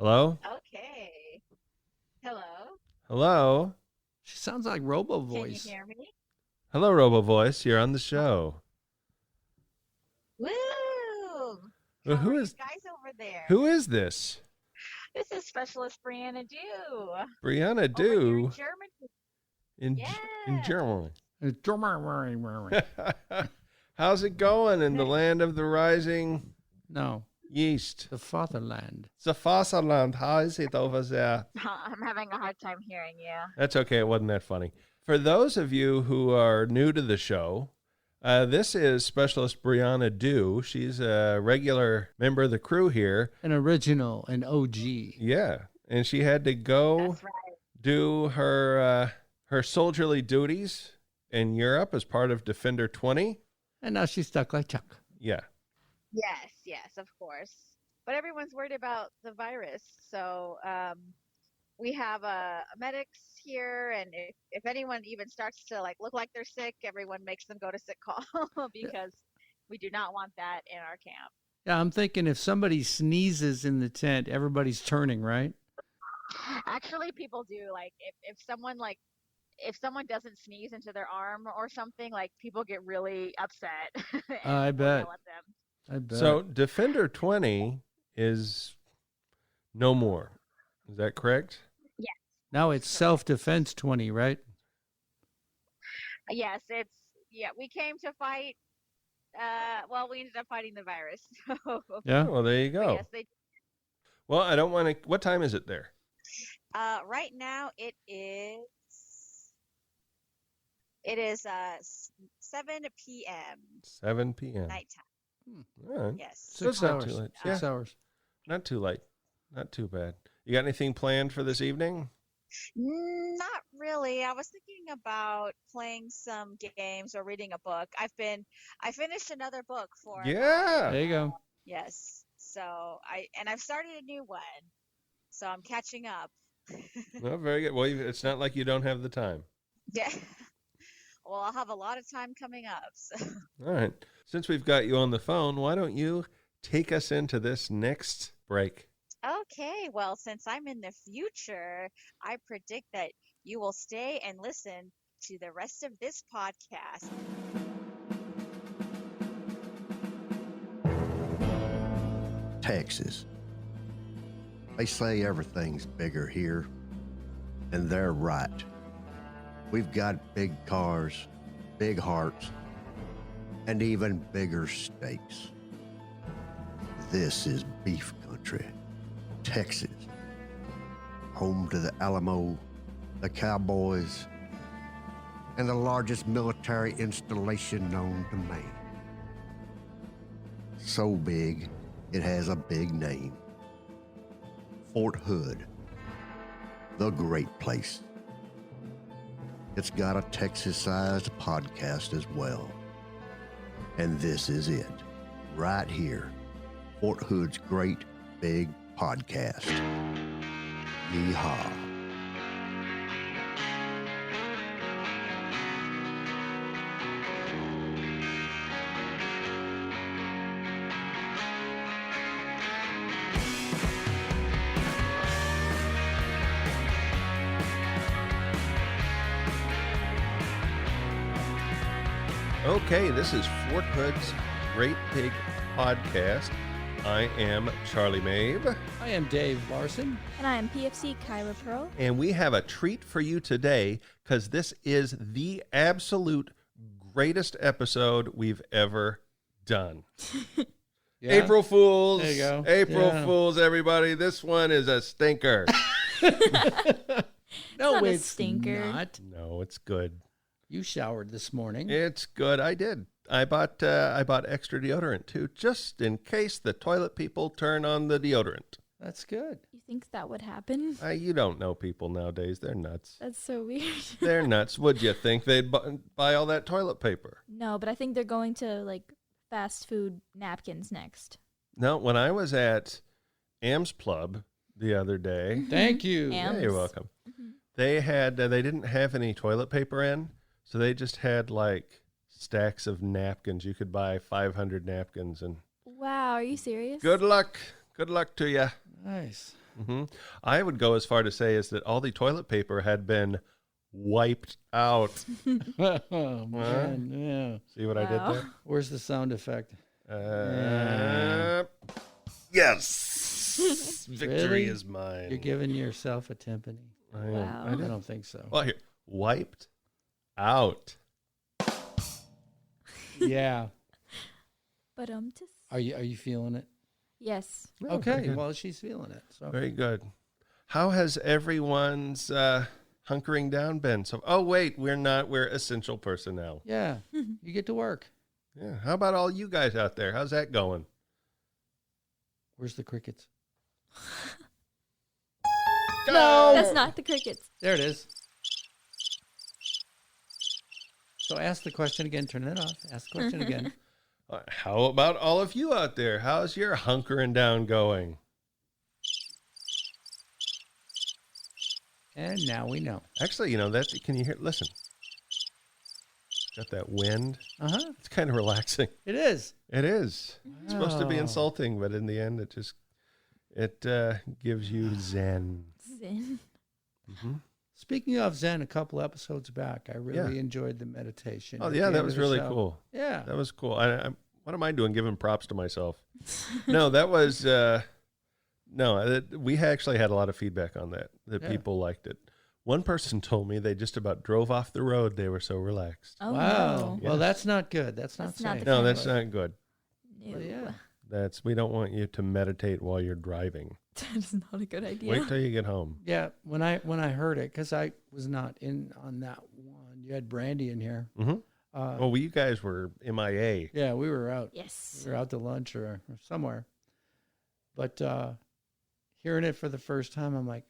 Hello? Okay. Hello. Hello? She sounds like Robo Can you voice. hear me? Hello, Robo Voice. You're on the show. Woo! Well, How are you guys over there? who is this? This is Specialist Brianna Dew Brianna over here in Dew Germany. in Yeah. Germany. No, How's it going in the land of the rising yeast? the fatherland. The Vaterland. How is it over there? I'm having a hard time hearing you. That's okay. It wasn't that funny. For those of you who are new to the show, this is Specialist Brianna Dew. She's a regular member of the crew here. An original, an OG. Yeah, and she had to go That's right. do her soldierly duties in Europe as part of Defender 20. And now she's stuck like Chuck. Yeah. Yes, of course. But everyone's worried about the virus, so we have medics here, and if anyone even starts to look like they're sick, everyone makes them go to sick call because we do not want that in our camp. Yeah, I'm thinking if somebody sneezes in the tent, everybody's turning, right? Actually, people do. If someone doesn't sneeze into their arm or something, people get really upset. and I people bet. yell at them. I bet. So Defender 20 is no more. Is that correct? Yes. Now it's self-defense 20, right? Yes, we came to fight. We ended up fighting the virus. So, Yeah. Well, there you go. yes, Well, I don't want to. What time is it there? right now it is 7 p.m. 7 p.m. nighttime. All right. Yes. So it's 6 not hours. too late. 6 hours. Not too late. Not too bad. You got anything planned for this evening? Not really. I was thinking about playing some games or reading a book. I finished another book for Yeah. There you go. Yes. So I've started a new one. So I'm catching up. Oh, very good. Well, it's not like you don't have the time. Yeah. Well, I'll have a lot of time coming up. So. All right. Since we've got you on the phone, why don't you take us into this next break? Okay. Well, since I'm in the future, I predict that you will stay and listen to the rest of this podcast. Texas. They say everything's bigger here, and they're right. We've got big cars, big hearts, and even bigger steaks. This is beef country, Texas, home to the Alamo, the Cowboys, and the largest military installation known to man. So big, it has a big name. Fort Hood, the great place. It's got a Texas-sized podcast as well. And this is it, right here, Fort Hood's great big podcast. Yeehaw. Okay, this is Fort Hood's Great Big Podcast. I am Charlie Mabe. I am Dave Larson. And I am PFC Kyra Pearl. And we have a treat for you today because this is the absolute greatest episode we've ever done. Yeah. April Fools. There you go. April Yeah. Fools, everybody. This one is a stinker. No, not a it's stinker. not. No, it's good. You showered this morning. It's good. I did. I bought extra deodorant too, just in case the toilet people turn on the deodorant. That's good. You think that would happen? You don't know people nowadays. They're nuts. That's so weird. They're nuts. Would you think they'd buy all that toilet paper? No, but I think they're going to fast food napkins next. No, when I was at Am's Club the other day, Thank you. Am- yeah, you're welcome. They had they didn't have any toilet paper in, so they just had stacks of napkins. You could buy 500 napkins, and Wow, are you serious? good luck to you. Nice. Hmm. I would go as far to say is that all the toilet paper had been wiped out. Oh, man. Yeah. See what I did Wow. there? Where's the sound effect? Yes. Victory Really? is mine. You're giving yourself a timpani. I am. Wow. I I did. don't think so. Well, here, wiped out. Yeah. But Are you feeling it? yes. Oh, very Okay. good. Well, she's feeling it. So Very good. How has everyone's hunkering down been? So, oh wait, we're not. We're essential personnel. yeah, you get to work. Yeah. How about all you guys out there? How's that going? Where's the crickets? No. That's not the crickets. There it is. So ask the question again. Turn it off. Ask the question again. How about all of you out there? How's your hunkering down going? And now we know. Actually, you know that. Can you hear? Listen. Got that wind. Uh-huh. It's kind of relaxing. It is. It is. It's supposed to be Oh. insulting, but in the end, it gives you zen. Zen. Mm-hmm. Speaking of Zen, a couple episodes back, I really Yeah. enjoyed the meditation. Oh at yeah, the that end was of the really show. cool. Yeah. That was cool. What am I doing? Giving props to myself? No, that was we actually had a lot of feedback on that. Yeah. People liked it. One person told me they just about drove off the road. They were so relaxed. Oh Wow. no. Well, that's not good. That's not That's not safe. the No, kind that's of- not good. No. Well, yeah. We don't want you to meditate while you're driving. That is not a good idea. Wait till you get home. Yeah. When I heard it, because I was not in on that one. You had Brandy in here. Mm-hmm. Well, you guys were MIA. Yeah, we were out. Yes. We were out to lunch or somewhere. But hearing it for the first time, I'm like,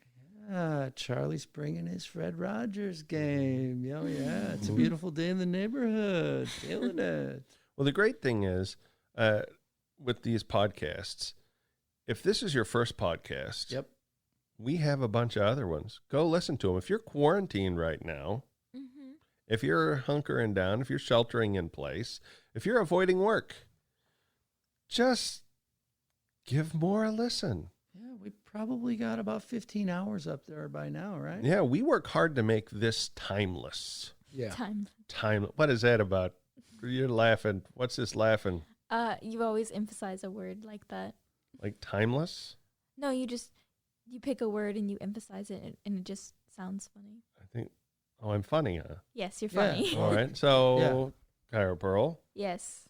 Charlie's bringing his Fred Rogers game. Oh, yeah. It's a beautiful day in the neighborhood. Feeling it. Well, the great thing is with these podcasts, if this is your first podcast, Yep. we have a bunch of other ones. Go listen to them. If you're quarantined right now, Mm-hmm. if you're hunkering down, if you're sheltering in place, if you're avoiding work, just give more a listen. Yeah, we probably got about 15 hours up there by now, right? Yeah, we work hard to make this timeless. Yeah. Time. What is that about? You're laughing. What's this laughing? You always emphasize a word like that. Like timeless? No, you pick a word and you emphasize it, and it just sounds funny. I think. Oh, I'm funny, huh? Yes, you're Yeah. funny. All right. So, Kyra Pearl, Yes.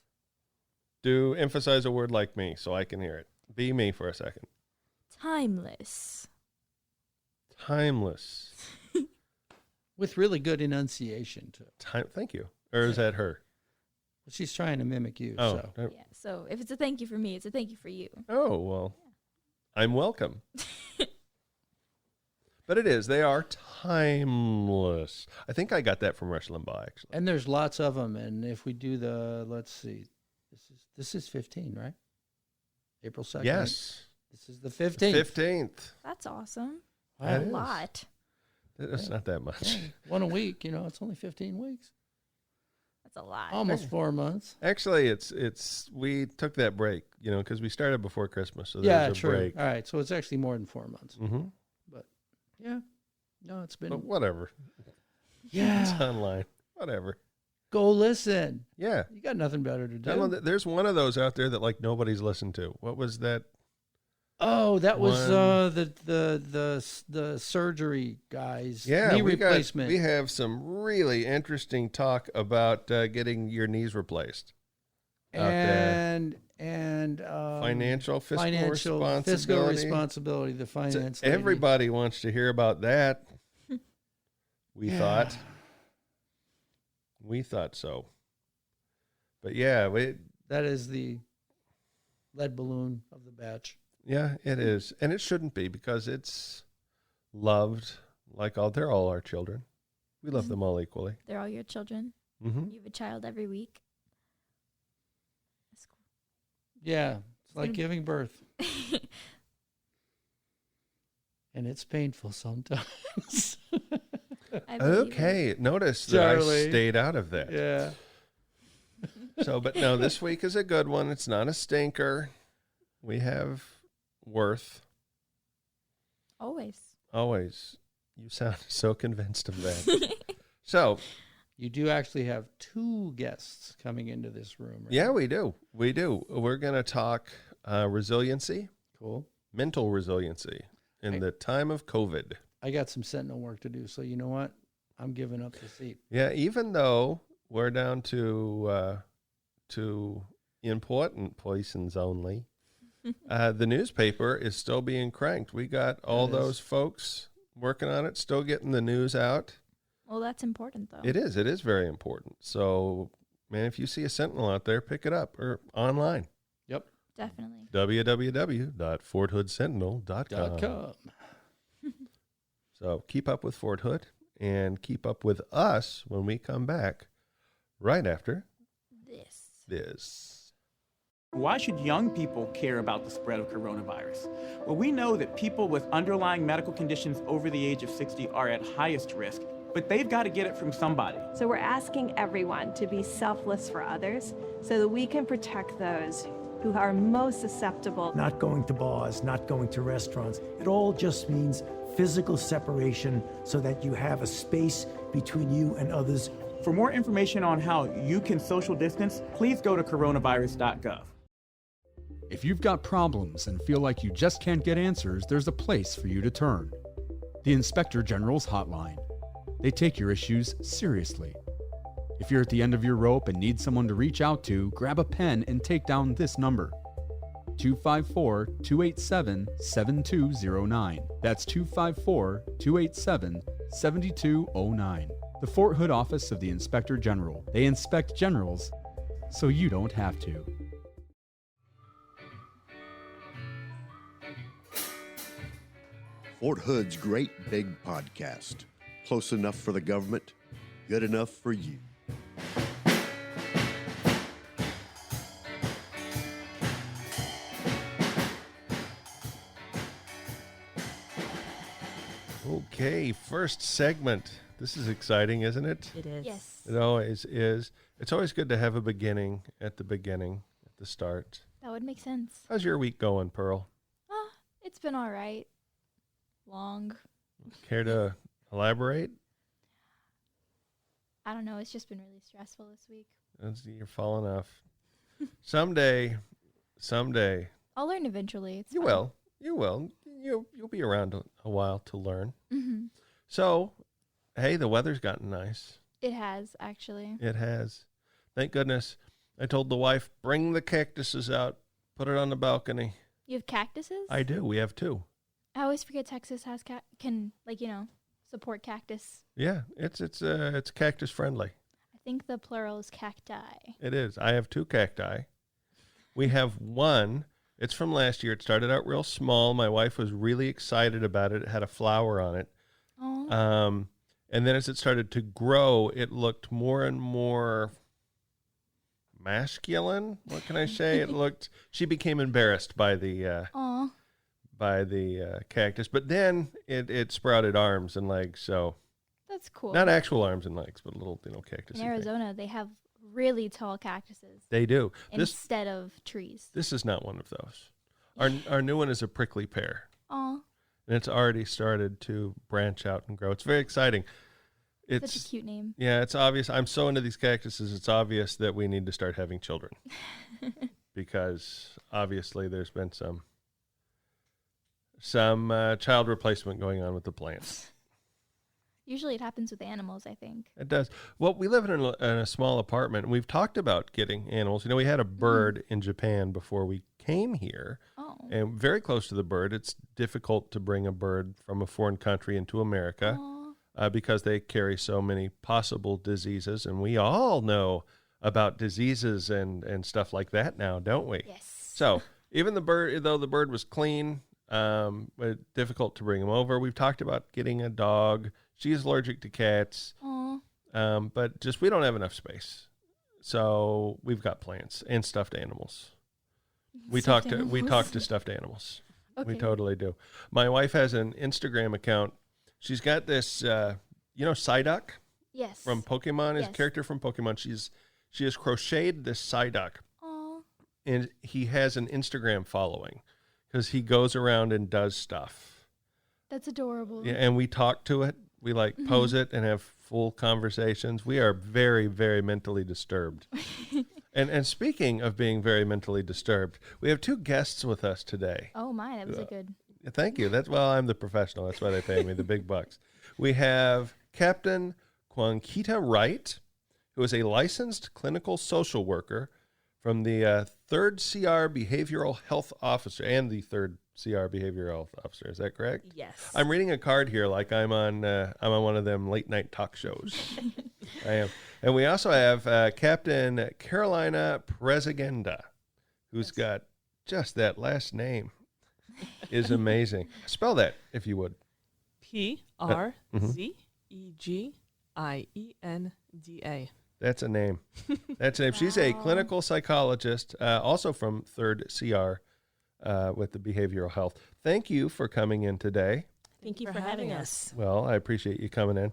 do emphasize a word like me so I can hear it. Be me for a second. Timeless. Timeless. With really good enunciation, too. Thank you. Or is that her? She's trying to mimic you. Oh, So. no. Yeah. So if it's a thank you for me, it's a thank you for you. Oh, well, I'm welcome. But it is. They are timeless. I think I got that from Rush Limbaugh, actually. And there's lots of them. And if we do let's see, this is 15, right? April 2nd. Yes. This is the 15th. 15th. That's awesome. Wow. That A is. lot. It's not that much. Yeah, one a week, it's only 15 weeks. That's a lot. Almost 4 months. Actually, it's we took that break, because we started before Christmas, so Yeah, there's a true. break. All right, so it's actually more than 4 months. Mm-hmm. But yeah, no, it's been But whatever. It's yeah. online. Whatever. Go listen. Yeah. You got nothing better to do. There's one of those out there that like nobody's listened to. What was that? Oh, that was One- the surgery guys. Yeah, knee we replacement. we have some really interesting talk about getting your knees replaced. out there. And Financial, fiscal responsibility. fiscal responsibility. The So finance. lady. everybody wants to hear about that. We Yeah. thought so. But yeah, That is the lead balloon of the batch. yeah, it is, and it shouldn't be because it's loved like they're all our children. We love them all equally. They're all your children. Mm-hmm. You have a child every week. That's Yeah, it's like gonna- giving birth, cool. and it's painful sometimes. I believe it. Okay, notice that I Charlie. stayed out of that. yeah. So, but no, this week is a good one. It's not a stinker. We have worth. Always. Always. You sound so convinced of that. So, You do actually have 2 guests coming into this room, right? yeah, we do. We do. We're going to talk resiliency, Cool. mental resiliency in the time of COVID. I got some sentinel work to do, so you know what? I'm giving up the seat. Yeah, even though we're down to important persons only, the newspaper is still being cranked. We got all those folks working on it, still getting the news out. Well, that's important, though. It is. It is very important. So, man, if you see a Sentinel out there, pick it up or online. Yep. Definitely. www.forthoodsentinel.com. So keep up with Fort Hood and keep up with us when we come back right after this. Why should young people care about the spread of coronavirus? Well, we know that people with underlying medical conditions over the age of 60 are at highest risk, but they've got to get it from somebody. So we're asking everyone to be selfless for others so that we can protect those who are most susceptible. Not going to bars, not going to restaurants. It all just means physical separation so that you have a space between you and others. For more information on how you can social distance, please go to coronavirus.gov. If you've got problems and feel like you just can't get answers, there's a place for you to turn. The Inspector General's Hotline. They take your issues seriously. If you're at the end of your rope and need someone to reach out to, grab a pen and take down this number. 254-287-7209. That's 254-287-7209. The Fort Hood office of the Inspector General. They inspect generals, so you don't have to. Fort Hood's Great Big Podcast. Close enough for the government, good enough for you. Okay, first segment. This is exciting, isn't it? It is. Yes. It always is. It's always good to have a beginning, at the start. That would make sense. How's your week going, Pearl? It's been all right. Long. Care to elaborate? I don't know. It's just been really stressful this week. You're falling off. Someday. I'll learn eventually. It's You fine. will. You will. You'll be around a while to learn. Mm-hmm. So, hey, the weather's gotten nice. It has, actually. It has. Thank goodness. I told the wife, bring the cactuses out. Put it on the balcony. You have cactuses? I do. We have 2. I always forget Texas has can support cactus. Yeah, it's cactus friendly. I think the plural is cacti. It is. I have 2 cacti. We have one. It's from last year. It started out real small. My wife was really excited about it. It had a flower on it. Oh. And then as it started to grow, it looked more and more masculine. What can I say? She became embarrassed by the cactus, but then it sprouted arms and legs. So That's cool. not actual arms and legs, but little cactus. In Arizona, they have really tall cactuses They do. instead of trees. This is not one of those. Our new one is a prickly pear. Oh, And it's already started to branch out and grow. It's very exciting. such a cute name. Yeah, it's obvious. I'm so into these cactuses, it's obvious that we need to start having children. Because obviously there's been some child replacement going on with the plants. Usually it happens with animals, I think. It does. Well, we live in a small apartment, and we've talked about getting animals. We had a bird in Japan before we came here. Oh. And very close to the bird. It's difficult to bring a bird from a foreign country into America. Because they carry so many possible diseases, and we all know about diseases and stuff like that now, don't we? Yes. So even though the bird was clean, difficult to bring him over. We've talked about getting a dog. She's allergic to cats, but just we don't have enough space, so we've got plants and stuffed animals. We talk to stuffed animals. Okay. We totally do. My wife has an Instagram account. She's got this, Psyduck? Yes. From Pokemon, his Yes. character from Pokemon. She has crocheted this Psyduck. Aw. And he has an Instagram following because he goes around and does stuff. That's adorable. Yeah, and we talk to it. We like pose it and have full conversations. We are very, very mentally disturbed. And speaking of being very mentally disturbed, we have 2 guests with us today. Oh my, that was a good. Thank you. I'm the professional. That's why they pay me the big bucks. We have Captain Quanquita Wright, who is a licensed clinical social worker from the 3rd CR Behavioral Health Officer and the 3rd CR Behavioral Health Officer. Is that correct? Yes. I'm reading a card here like I'm on one of them late night talk shows. I am. And we also have Captain Carolina Prezagenda, who's got just that last name is amazing. Spell that, if you would. Prezegenda. That's a name. That's a name. She's a clinical psychologist, also from 3rd CR with the behavioral health. Thank you for coming in today. Thank you for having us. Well, I appreciate you coming in.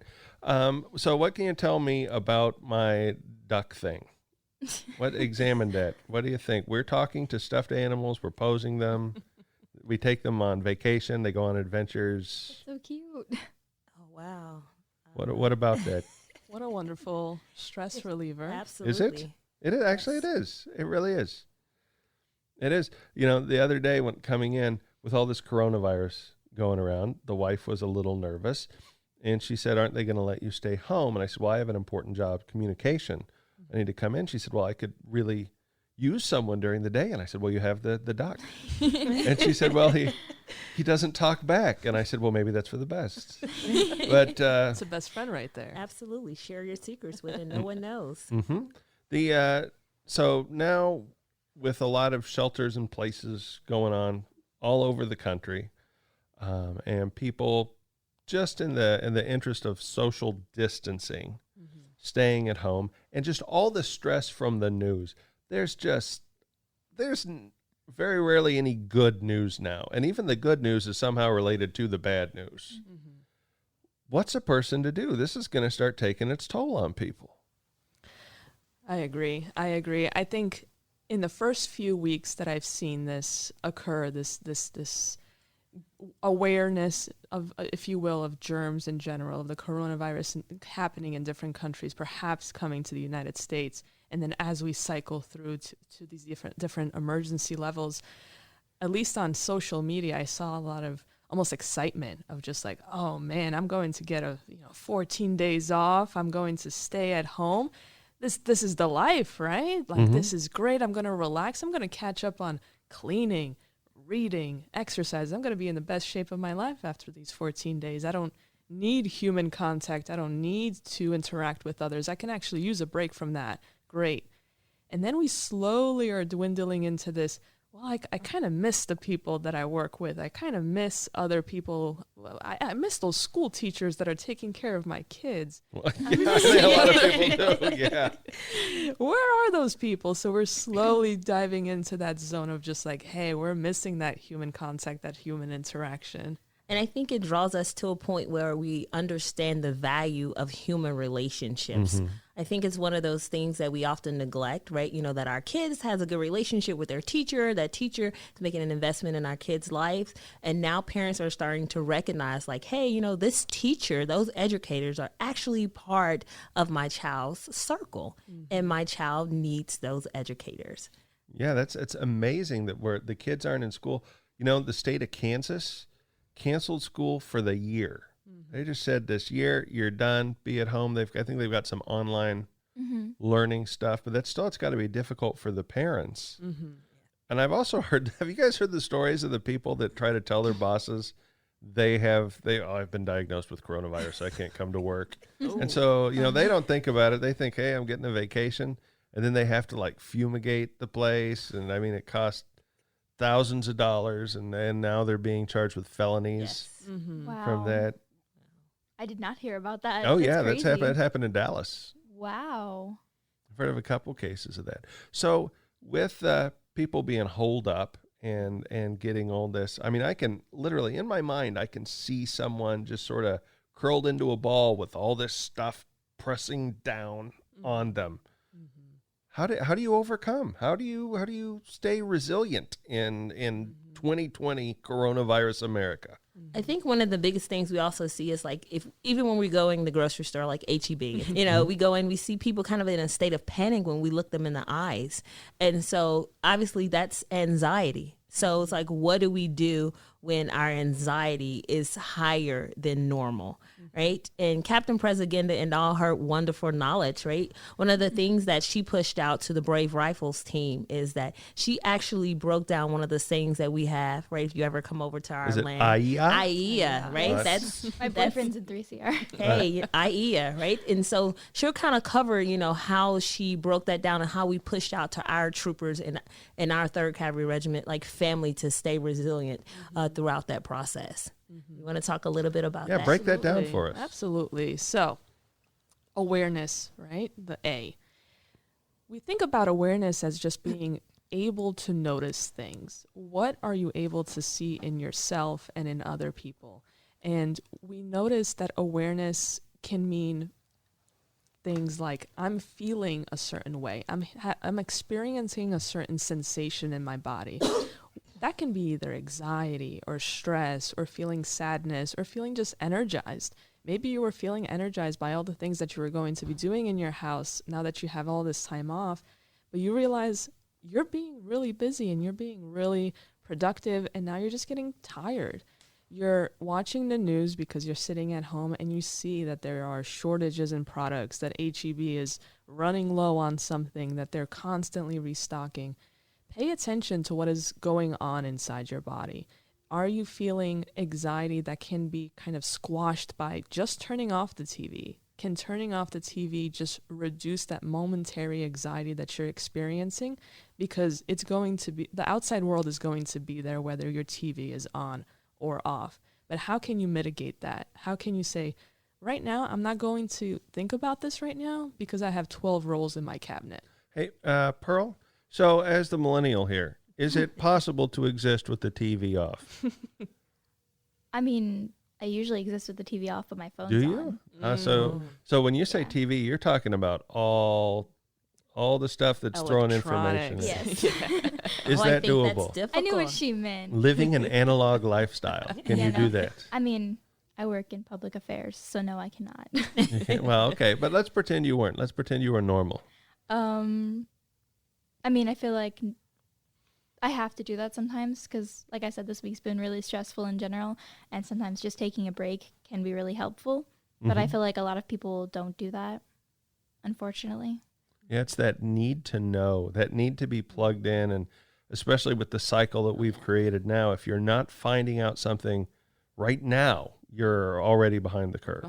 So what can you tell me about my duck thing? Examine that. What do you think? We're talking to stuffed animals. We're posing them. We take them on vacation. They go on adventures. So cute. Oh, wow. What about that? What a wonderful stress reliever. Absolutely. Is it? It is. Actually, it is. It really is. It is. You know, the other day when coming in with all this coronavirus going around, the wife was a little nervous. And she said, aren't they going to let you stay home? And I said, well, I have an important job, communication. I need to come in. She said, well, I could really use someone during the day. And I said, well, you have the duck. And she said, well, he doesn't talk back. And I said, well, maybe that's for the best. But It's a best friend right there. Absolutely. Share your secrets with it. No one knows. Mm-hmm. So now with a lot of shelters and places going on all over the country, and people just in the interest of social distancing, staying at home, and just all the stress from the news. There's very rarely any good news now. And even the good news is somehow related to the bad news. What's a person to do? This is going to start taking its toll on people. I agree. I think in the first few weeks that I've seen this occur, this awareness of, if you will, of germs in general, of the coronavirus happening in different countries, perhaps coming to the United States, and then as we cycle through to these different emergency levels, at least on social media, I saw a lot of almost excitement of just like, oh man, I'm going to get 14 days off. I'm going to stay at home. This is the life, right? Like, this is great. I'm going to relax. I'm going to catch up on cleaning, reading, exercise. I'm going to be in the best shape of my life after these 14 days. I don't need human contact. I don't need to interact with others. I can actually use a break from that. Great. And then we slowly are dwindling into this, well, I kind of miss the people that I work with. I kind of miss other people. Well, I miss those school teachers that are taking care of my kids. Well, yeah, I think a lot of people do, yeah. Where are those people? So we're slowly diving into that zone of just like, hey, we're missing that human contact, that human interaction. And I think it draws us to a point where we understand the value of human relationships. I think it's one of those things that we often neglect, right? You know, that our kids has a good relationship with their teacher, that teacher is making an investment in our kids' lives. And now parents are starting to recognize like, hey, you know, this teacher, those educators are actually part of my child's circle. And my child needs those educators. Yeah, it's amazing that the kids aren't in school. You know, the state of Kansas canceled school for the year. They just said this year you're done, be at home. I think they've got some online learning stuff, but it's got to be difficult for the parents. And I've also heard, have you guys heard the stories of the people that try to tell their bosses I've been diagnosed with coronavirus, so I can't come to work. And so, you know, they don't think about it. They think, hey, I'm getting a vacation. And then they have to like fumigate the place. And I mean, it costs thousands of dollars, and now they're being charged with felonies from that. I did not hear about that. Oh, yeah, crazy. that happened in Dallas. Wow. I've heard of a couple cases of that. So with people being holed up and getting all this, I mean, I can literally, in my mind, I can see someone just sort of curled into a ball with all this stuff pressing down on them. How do you overcome? How do you stay resilient in 2020 coronavirus America? I think one of the biggest things we also see is like even when we're going to the grocery store, like H-E-B, you know, we go in, we see people kind of in a state of panic when we look them in the eyes. And so obviously that's anxiety. So it's like, what do we do when our anxiety is higher than normal, right? And Captain Prezagenda, in all her wonderful knowledge, right, one of the things that she pushed out to the Brave Rifles team is that she actually broke down one of the sayings that we have, right? If you ever come over to our Is it land. AIA? AIA, right? Well, That's My boyfriend's in 3CR. Hey, AIA, right? And so she'll kind of cover, you know, how she broke that down and how we pushed out to our troopers in our 3rd Cavalry Regiment, like family, to stay resilient throughout that process. You want to talk a little bit about that? Yeah, break that down for us. Absolutely. So, awareness, right? The A. We think about awareness as just being able to notice things. What are you able to see in yourself and in other people? And we notice that awareness can mean things like I'm feeling a certain way. I'm experiencing a certain sensation in my body. That can be either anxiety or stress or feeling sadness or feeling just energized. Maybe you were feeling energized by all the things that you were going to be doing in your house now that you have all this time off, but you realize you're being really busy and you're being really productive, and now you're just getting tired. You're watching the news because you're sitting at home and you see that there are shortages in products, that H-E-B is running low on something, that they're constantly restocking. Pay attention to what is going on inside your body. Are you feeling anxiety that can be kind of squashed by just turning off the TV? Can turning off the TV just reduce that momentary anxiety that you're experiencing? Because it's going to be, the outside world is going to be there whether your TV is on or off. But how can you mitigate that? How can you say, right now, I'm not going to think about this right now because I have 12 rolls in my cabinet? Hey, Pearl, so as the millennial here, is it possible to exist with the TV off? I mean, I usually exist with the TV off, but my phone's Do you? on. So when you say TV, you're talking about all the stuff that's throwing information. Yes. Is that doable? I knew what she meant. Living an analog lifestyle. Can you do that? I mean, I work in public affairs, so no, I cannot. Well, okay, but let's pretend you weren't. Let's pretend you were normal. I mean, I feel like I have to do that sometimes because, like I said, this week's been really stressful in general, and sometimes just taking a break can be really helpful. But I feel like a lot of people don't do that, unfortunately. Yeah, it's that need to know, that need to be plugged in, and especially with the cycle that we've created now, if you're not finding out something right now, you're already behind the curve.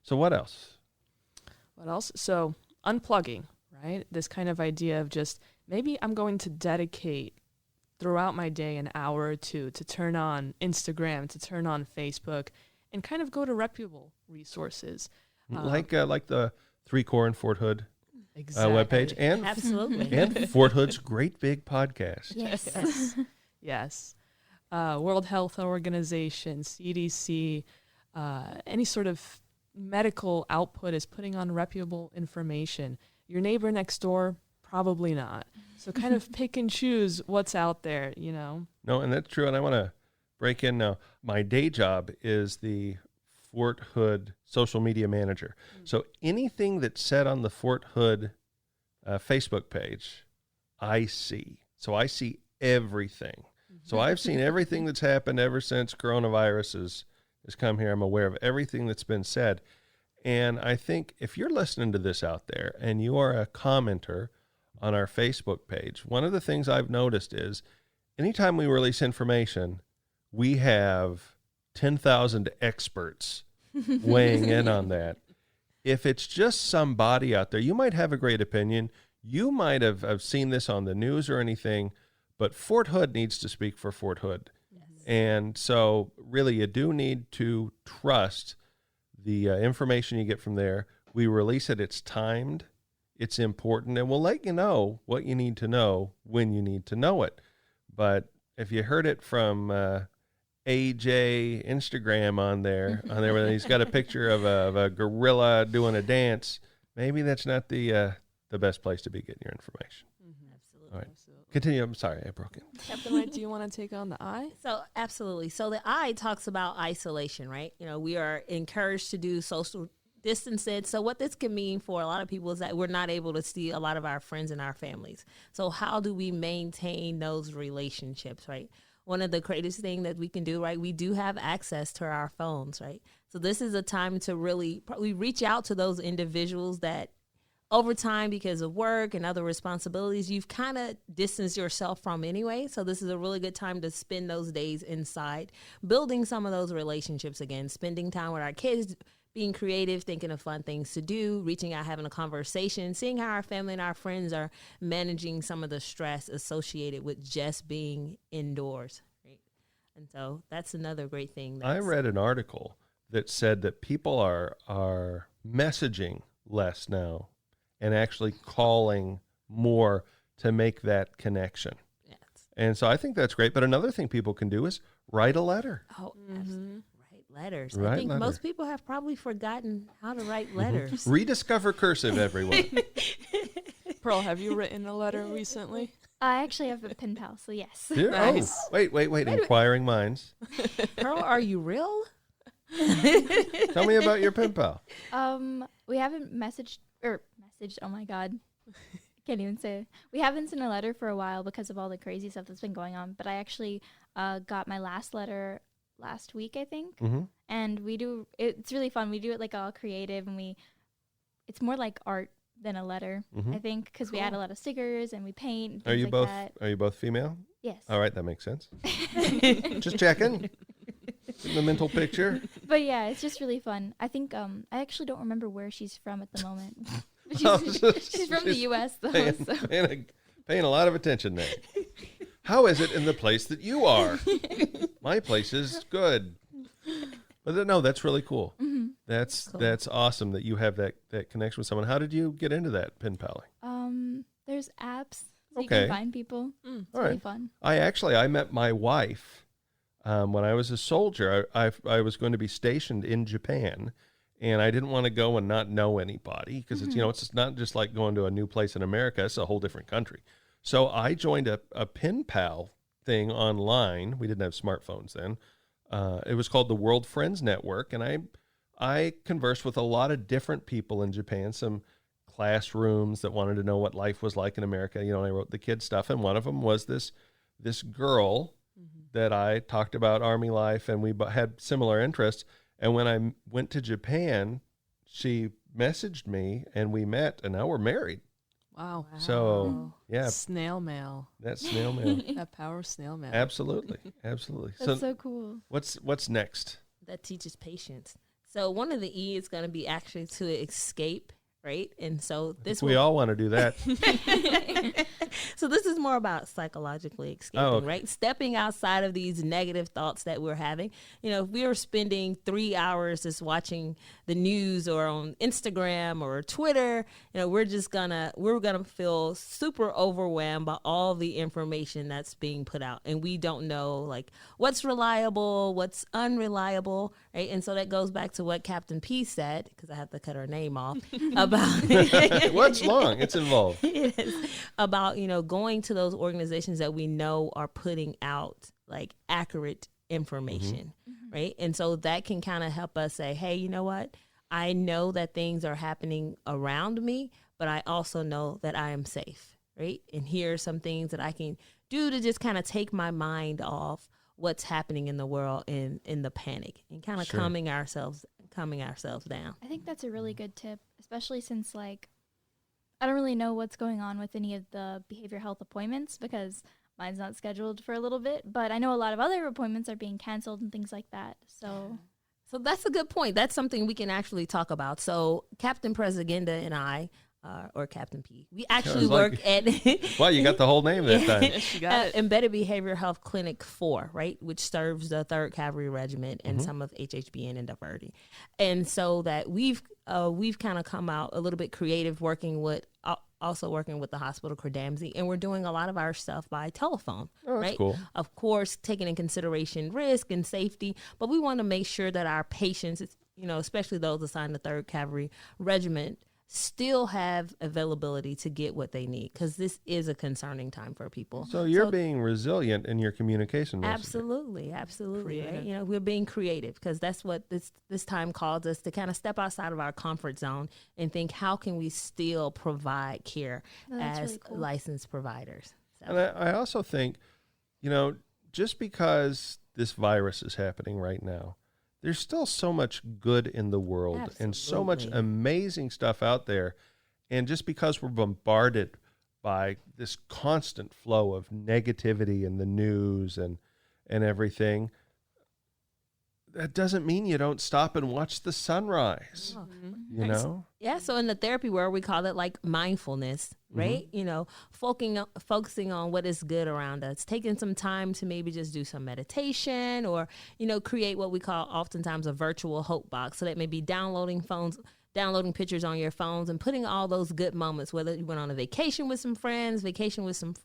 So what else? What else? So unplugging, right? This kind of idea of just maybe I'm going to dedicate throughout my day an hour or two to turn on Instagram, to turn on Facebook, and kind of go to reputable resources. Like the 3 Corps and Fort Hood webpage, and absolutely, and Fort Hood's great big podcast. Yes. World Health Organization, CDC, any sort of medical output is putting on reputable information. Your neighbor next door, probably not. So kind of pick and choose what's out there, you know? No, and that's true. And I want to break in now. My day job is the Fort Hood social media manager. So anything that's said on the Fort Hood Facebook page, I see. So I see everything. So I've seen everything that's happened ever since coronavirus has come here. I'm aware of everything that's been said. And I think if you're listening to this out there and you are a commenter on our Facebook page, one of the things I've noticed is anytime we release information, we have 10,000 experts weighing in on that. If it's just somebody out there, you might have a great opinion. You might have seen this on the news or anything, but Fort Hood needs to speak for Fort Hood. Yes. And so really you do need to trust the information you get from there. We release it. It's timed. It's important. And we'll let you know what you need to know when you need to know it. But if you heard it from AJ Instagram on there where he's got a picture of a gorilla doing a dance, maybe that's not the best place to be getting your information. Absolutely. All right. Absolutely. Continue. I'm sorry, I broke it. Captain White, do you want to take on the I? So absolutely. So the I talks about isolation, right? We are encouraged to do social distancing. So what this can mean for a lot of people is that we're not able to see a lot of our friends and our families. So how do we maintain those relationships, right? One of the greatest things that we can do, right? We do have access to our phones, right? So this is a time to really probably reach out to those individuals that over time, because of work and other responsibilities, you've kind of distanced yourself from anyway. So this is a really good time to spend those days inside, building some of those relationships again, spending time with our kids, being creative, thinking of fun things to do, reaching out, having a conversation, seeing how our family and our friends are managing some of the stress associated with just being indoors. Right? And so that's another great thing. I read an article that said that people are messaging less now and actually calling more to make that connection. Yes. And so I think that's great. But another thing people can do is write a letter. Oh, absolutely. Write letters. Write I think letter. most people have probably forgotten how to write letters. Rediscover cursive, everyone. Pearl, have you written a letter recently? I actually have a pen pal, so yes. Yeah. Nice. Oh, wait. Inquiring minds. Pearl, are you real? Tell me about your pen pal. We haven't messaged. Oh my God. Can't even say it. We haven't sent a letter for a while because of all the crazy stuff that's been going on. But I actually got my last letter last week, I think. Mm-hmm. And it's really fun. We do it like all creative, and it's more like art than a letter, Mm-hmm. I think, because we add a lot of stickers and we paint. And Are you things both? like Are you both female? Yes. All right, that makes sense. Just checking. In the mental picture. But yeah, it's just really fun. I think I actually don't remember where she's from at the moment. She's from the U.S. though. Paying a lot of attention there. How is it in the place that you are? My place is good. But no, that's really cool. Mm-hmm. That's awesome that you have that connection with someone. How did you get into that pen paling? There's apps so you Okay. can find people. It's All really right. fun. I met my wife when I was a soldier. I was going to be stationed in Japan, and I didn't want to go and not know anybody because it's it's not just like going to a new place in America. It's a whole different country. So I joined a pen pal thing online. We didn't have smartphones then. It was called the World Friends Network, and I conversed with a lot of different people in Japan, some classrooms that wanted to know what life was like in America. And I wrote the kids stuff, and one of them was this girl that I talked about Army life, and we had similar interests. And when I went to Japan, she messaged me, and we met, and now we're married. Wow. So, yeah. Snail mail. That's snail mail. That power of snail mail. Absolutely. That's so cool. What's next? That teaches patience. So one of the E is going to be actually to escape, right? And so We all want to do that. So this is more about psychologically escaping, right? Stepping outside of these negative thoughts that we're having. If we are spending 3 hours just watching the news or on Instagram or Twitter, we're gonna feel super overwhelmed by all the information that's being put out, and we don't know like what's reliable, what's unreliable, right? And so that goes back to what Captain P said, because I have to cut her name off, about What's long? It's involved. Yes. About going to those organizations that we know are putting out like accurate information, right? And so that can kind of help us say, hey, you know what? I know that things are happening around me, but I also know that I am safe, right? And here are some things that I can do to just kind of take my mind off what's happening in the world and in the panic, and kind of calming ourselves down. I think that's a really good tip, especially since I don't really know what's going on with any of the behavioral health appointments because mine's not scheduled for a little bit, but I know a lot of other appointments are being canceled and things like that. So that's a good point. That's something we can actually talk about. So Captain Presigenda and I, or Captain P, we actually work at... Well, you got the whole name that time. Yes, you got it. Embedded Behavioral Health Clinic 4, right, which serves the 3rd Cavalry Regiment and some of HHBN and Diverty. And so that we've kind of come out a little bit creative working with the hospital Cordamsey, and we're doing a lot of our stuff by telephone. Oh, that's right? cool. Of course, taking in consideration risk and safety, but we want to make sure that our patients, especially those assigned to 3rd Cavalry Regiment, still have availability to get what they need, because this is a concerning time for people. So you're being resilient in your communication messaging. Absolutely. Right? Creative. We're being creative, because that's what this time calls us to kind of step outside of our comfort zone and think, how can we still provide care as really cool. licensed providers? So. And I also think, just because this virus is happening right now, there's still so much good in the world and so much amazing stuff out there. And just because we're bombarded by this constant flow of negativity in the news and everything, that doesn't mean you don't stop and watch the sunrise, Yeah, so in the therapy world, we call it like mindfulness, right? Focusing on what is good around us, taking some time to maybe just do some meditation, or, create what we call oftentimes a virtual hope box. So that may be downloading pictures on your phones and putting all those good moments, whether you went on a vacation with some friends, vacation with some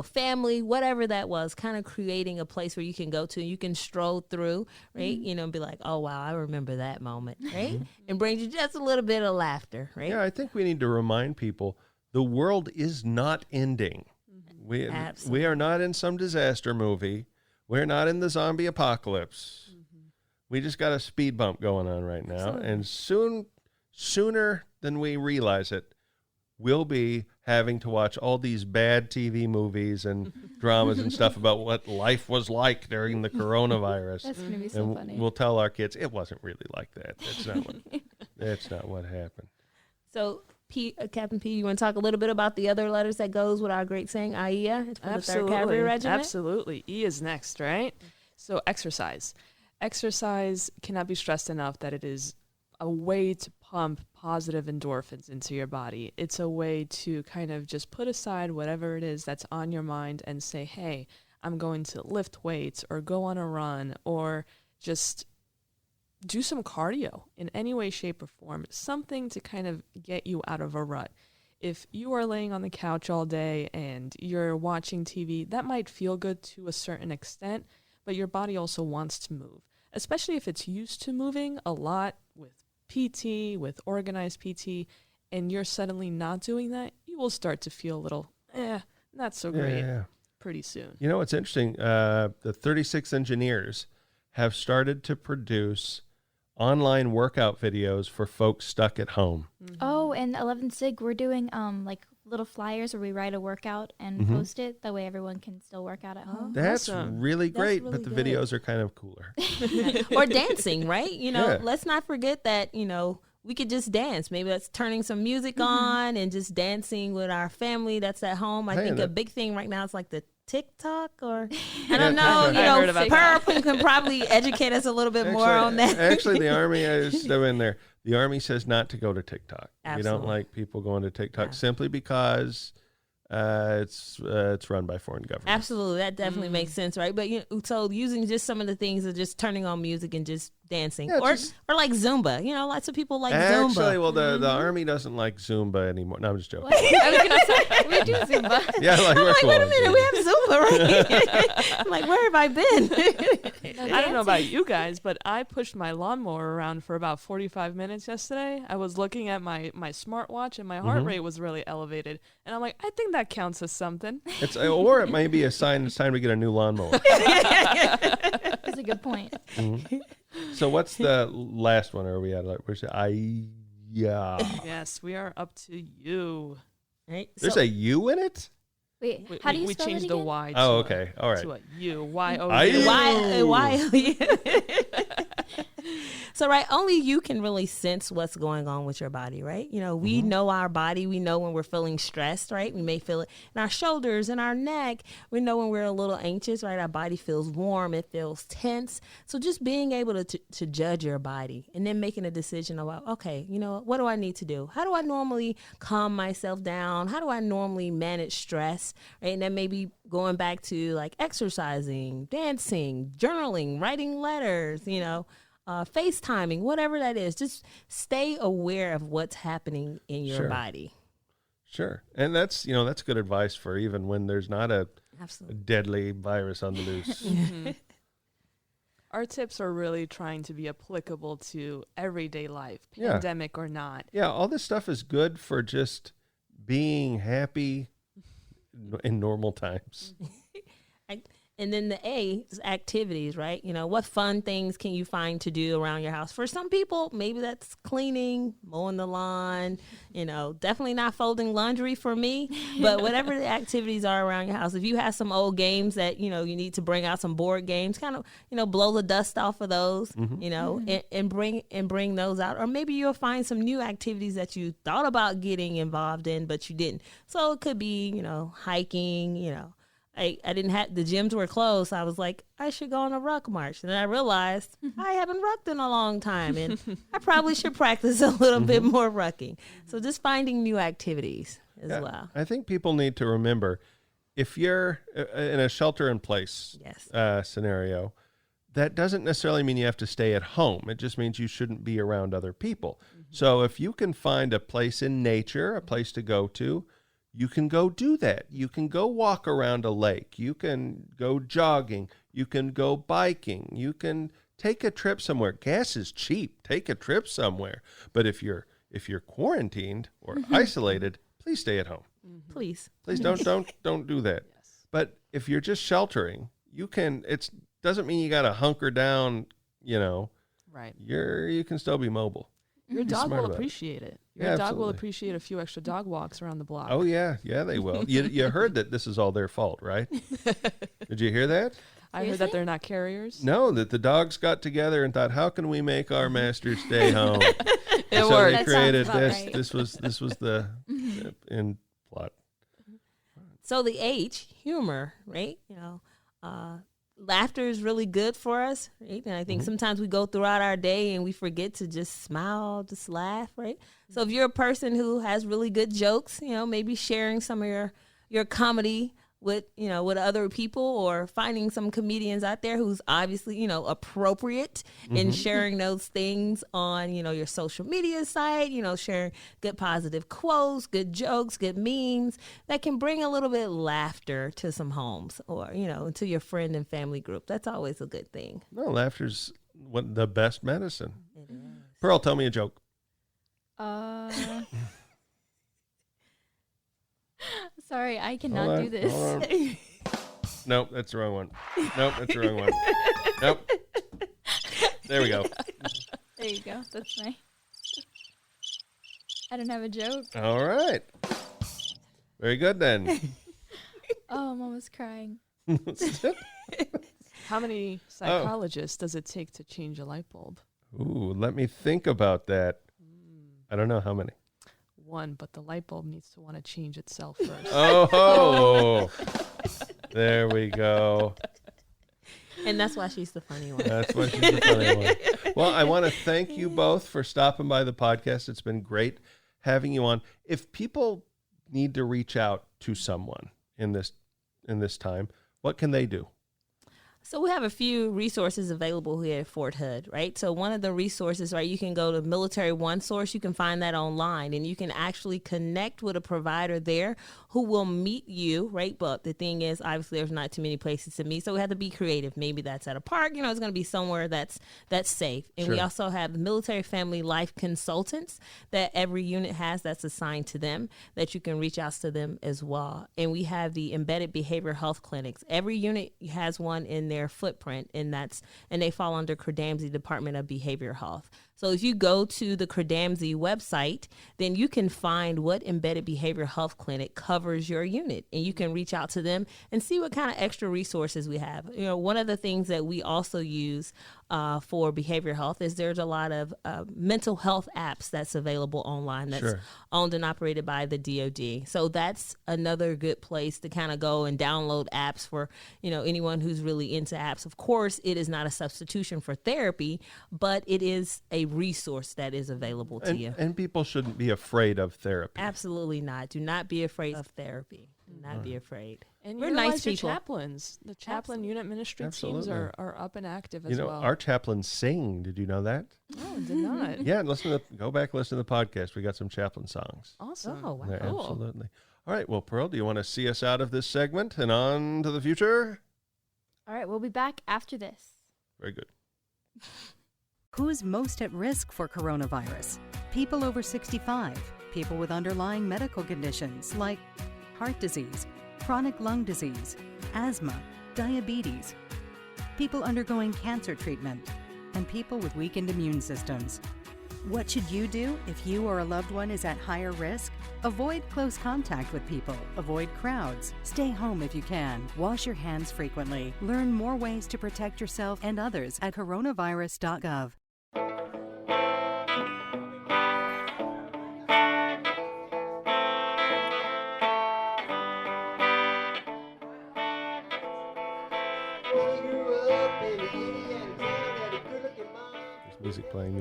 family, whatever that was, kind of creating a place where you can go to, you can stroll through, right? And be like, oh, wow, I remember that moment, right? And brings you just a little bit of laughter, right? Yeah, I think we need to remind people the world is not ending. We are not in some disaster movie. We're not in the zombie apocalypse. We just got a speed bump going on right now. And sooner than we realize it, we'll be having to watch all these bad TV movies and dramas and stuff about what life was like during the coronavirus. That's going to be so and funny. We'll tell our kids it wasn't really like that. That's not what happened. So, Captain P, you want to talk a little bit about the other letters that goes with our great saying, AIA, for the 3rd Cavalry Regiment? Absolutely. E is next, right? So exercise. Exercise cannot be stressed enough that it is a way to pump positive endorphins into your body. It's a way to kind of just put aside whatever it is that's on your mind and say, hey, I'm going to lift weights or go on a run or just do some cardio in any way, shape, or form. Something to kind of get you out of a rut. If you are laying on the couch all day and you're watching TV, that might feel good to a certain extent, but your body also wants to move, especially if it's used to moving a lot with PT, with organized PT, and you're suddenly not doing that, you will start to feel a little, not so great pretty soon. What's interesting? The 36 engineers have started to produce online workout videos for folks stuck at home. Oh, and 11 Sig, we're doing like little flyers where we write a workout and post it. That way everyone can still work out at home. That's Awesome. really great, really but the good. videos are kind of cooler. Or dancing, right? Yeah. Let's not forget that, we could just dance. Maybe that's turning some music on and just dancing with our family that's at home. I think a big thing right now is like the TikTok, or I don't know. I heard about that. Pearl can probably educate us a little bit more on that. Actually, the Army is still in there. The Army says not to go to TikTok. We don't Absolutely. like people going to TikTok simply because it's run by foreign governments. Absolutely, that definitely makes sense, right? But so using just some of the things of just turning on music and just dancing, or like Zumba. Lots of people like Zumba. Actually, well, the Army doesn't like Zumba anymore. No, I'm just joking. I was gonna say, we do Zumba. Yeah, I'm we're like, cool wait a on minute, Zumba. we have Zumba, right? I'm like, where have I been? I don't know about you guys, but I pushed my lawnmower around for about 45 minutes yesterday. I was looking at my smartwatch and my heart rate was really elevated. And I'm like, I think that counts as something. Or it may be a sign it's time to get a new lawnmower. That's a good point. So what's the last one? Are we at? Where's it? Yes, we are up to you. Right? There's a U in it? Wait, We, how do you we spell changed it the again? Y Oh, to okay. All right. to a U. Y-O-U. Aye. So, right, only you can really sense what's going on with your body, right? We know our body. We know when we're feeling stressed, right? We may feel it in our shoulders and our neck. We know when we're a little anxious, right? Our body feels warm. It feels tense. So just being able to judge your body and then making a decision about, okay, what do I need to do? How do I normally calm myself down? How do I normally manage stress, right? And then maybe going back to like exercising, dancing, journaling, writing letters, FaceTiming, whatever that is. Just stay aware of what's happening in your body. Sure. And that's good advice for even when there's not a Absolutely. deadly virus on the loose. Our tips are really trying to be applicable to everyday life, Yeah. pandemic or not. Yeah, all this stuff is good for just being happy in normal times. And then the A is activities, right? You know, what fun things can you find to do around your house? For some people, maybe that's cleaning, mowing the lawn, you know, definitely not folding laundry for me. But whatever the activities are around your house, if you have some old games that, you know, you need to bring out some board games, kind of, you know, blow the dust off of those, you know, and bring those out. Or maybe you'll find some new activities that you thought about getting involved in, but you didn't. So it could be, you know, hiking, you know. I didn't have, the gyms were closed. So I was like, I should go on a ruck march. And I realized I haven't rucked in a long time and I probably should practice a little bit more rucking. So just finding new activities as well. I think people need to remember, if you're in a shelter in place scenario, that doesn't necessarily mean you have to stay at home. It just means you shouldn't be around other people. So if you can find a place in nature, a place to go to, you can go do that. You can go walk around a lake. You can go jogging. You can go biking. You can take a trip somewhere. Gas is cheap. Take a trip somewhere. But if you're quarantined or isolated, please stay at home. Please don't do that. But if you're just sheltering, you can. It doesn't mean you got to hunker down. You know, right? You can still be mobile. Your dog will appreciate it. Your dog absolutely. will appreciate a few extra dog walks around the block. Oh, yeah. Yeah, they will. You heard that this is all their fault, right? Did you hear that? I heard that they're not carriers. No, that the dogs got together and thought, how can we make our master stay home? It so worked. they created this. Right. This was the end plot. So the H, humor, right? You know, laughter is really good for us, right? And I think sometimes we go throughout our day and we forget to just smile, just laugh, right? So if you're a person who has really good jokes, you know, maybe sharing some of your comedy with, you know, with other people, or finding some comedians out there who's obviously, you know, appropriate in sharing those things on, you know, your social media site, you know, sharing good positive quotes, good jokes, good memes that can bring a little bit of laughter to some homes, or, you know, to your friend and family group. That's always a good thing. No, laughter's the best medicine. It is. Pearl, tell me a joke. Sorry, I cannot do this. Nope, that's the wrong one. Nope, that's the wrong one. Nope. There we go. There you go. That's my. I don't have a joke. All right. Very good then. Oh, I'm almost crying. How many psychologists does it take to change a light bulb? Ooh, let me think about that. I don't know how many. One, but the light bulb needs to want to change itself first. Oh, there we go. And that's why she's the funny one. That's why she's the funny one. Well, I want to thank you both for stopping by the podcast. It's been great having you on. If people need to reach out to someone in this time, what can they do? So we have a few resources available here at Fort Hood, right? So one of the resources, right, you can go to Military One Source. You can find that online, and you can actually connect with a provider there who will meet you, right? But the thing is, obviously, there's not too many places to meet, so we have to be creative. Maybe that's at a park. You know, it's going to be somewhere that's safe. And we also have Military Family Life Consultants that every unit has that's assigned to them, that you can reach out to them as well. And we have the Embedded Behavioral Health Clinics. Every unit has one in their footprint, and they fall under Credamsey Department of Behavioral Health. So if you go to the Credamsey website, then you can find what Embedded Behavioral Health Clinic covers your unit, and you can reach out to them and see what kind of extra resources we have. You know, one of the things that we also use for behavioral health is there's a lot of mental health apps that's available online that's owned and operated by the DoD. So that's another good place to kind of go and download apps for, you know, anyone who's really into apps. Of course, it is not a substitution for therapy, but it is a resource that is available to you. And people shouldn't be afraid of therapy. Absolutely not. Do not be afraid of therapy. Do not be afraid. And we're utilize nice your people. chaplains. The chaplain unit ministry teams are up and active as well. Our chaplains sing. Did you know that? Oh, I did not. Yeah, go back, listen to the podcast. We got some chaplain songs. Awesome. Oh, wow. Yeah, Cool. absolutely. All right, well, Pearl, do you want to see us out of this segment and on to the future? All right, we'll be back after this. Very good. Who's most at risk for coronavirus? People over 65, people with underlying medical conditions like heart disease, chronic lung disease, asthma, diabetes, people undergoing cancer treatment, and people with weakened immune systems. What should you do if you or a loved one is at higher risk? Avoid close contact with people. Avoid crowds. Stay home if you can. Wash your hands frequently. Learn more ways to protect yourself and others at coronavirus.gov. Music playing.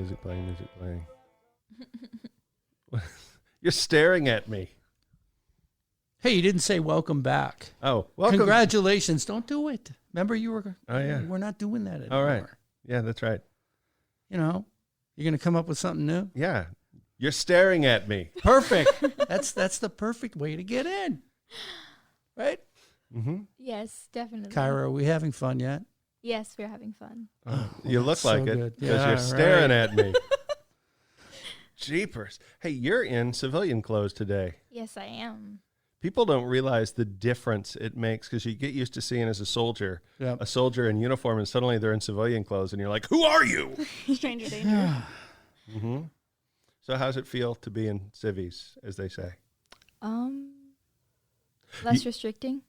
You're staring at me. Hey, you didn't say welcome back. Oh, welcome. Congratulations. Don't do it. Remember you were... Oh, yeah. We're not doing that anymore. All right. Yeah, that's right. You know, you're going to come up with something new? Yeah. You're staring at me. Perfect. That's the perfect way to get in. Right? Mm-hmm. Yes, definitely. Kyra, are we having fun yet? Yes, we're having fun. You look like so it because you're staring at me. Jeepers. Hey, you're in civilian clothes today. Yes, I am. People don't realize the difference it makes because you get used to seeing as a soldier in uniform, and suddenly they're in civilian clothes, and you're like, who are you? Stranger danger. Mm-hmm. So how's it feel to be in civvies, as they say? Less restricting.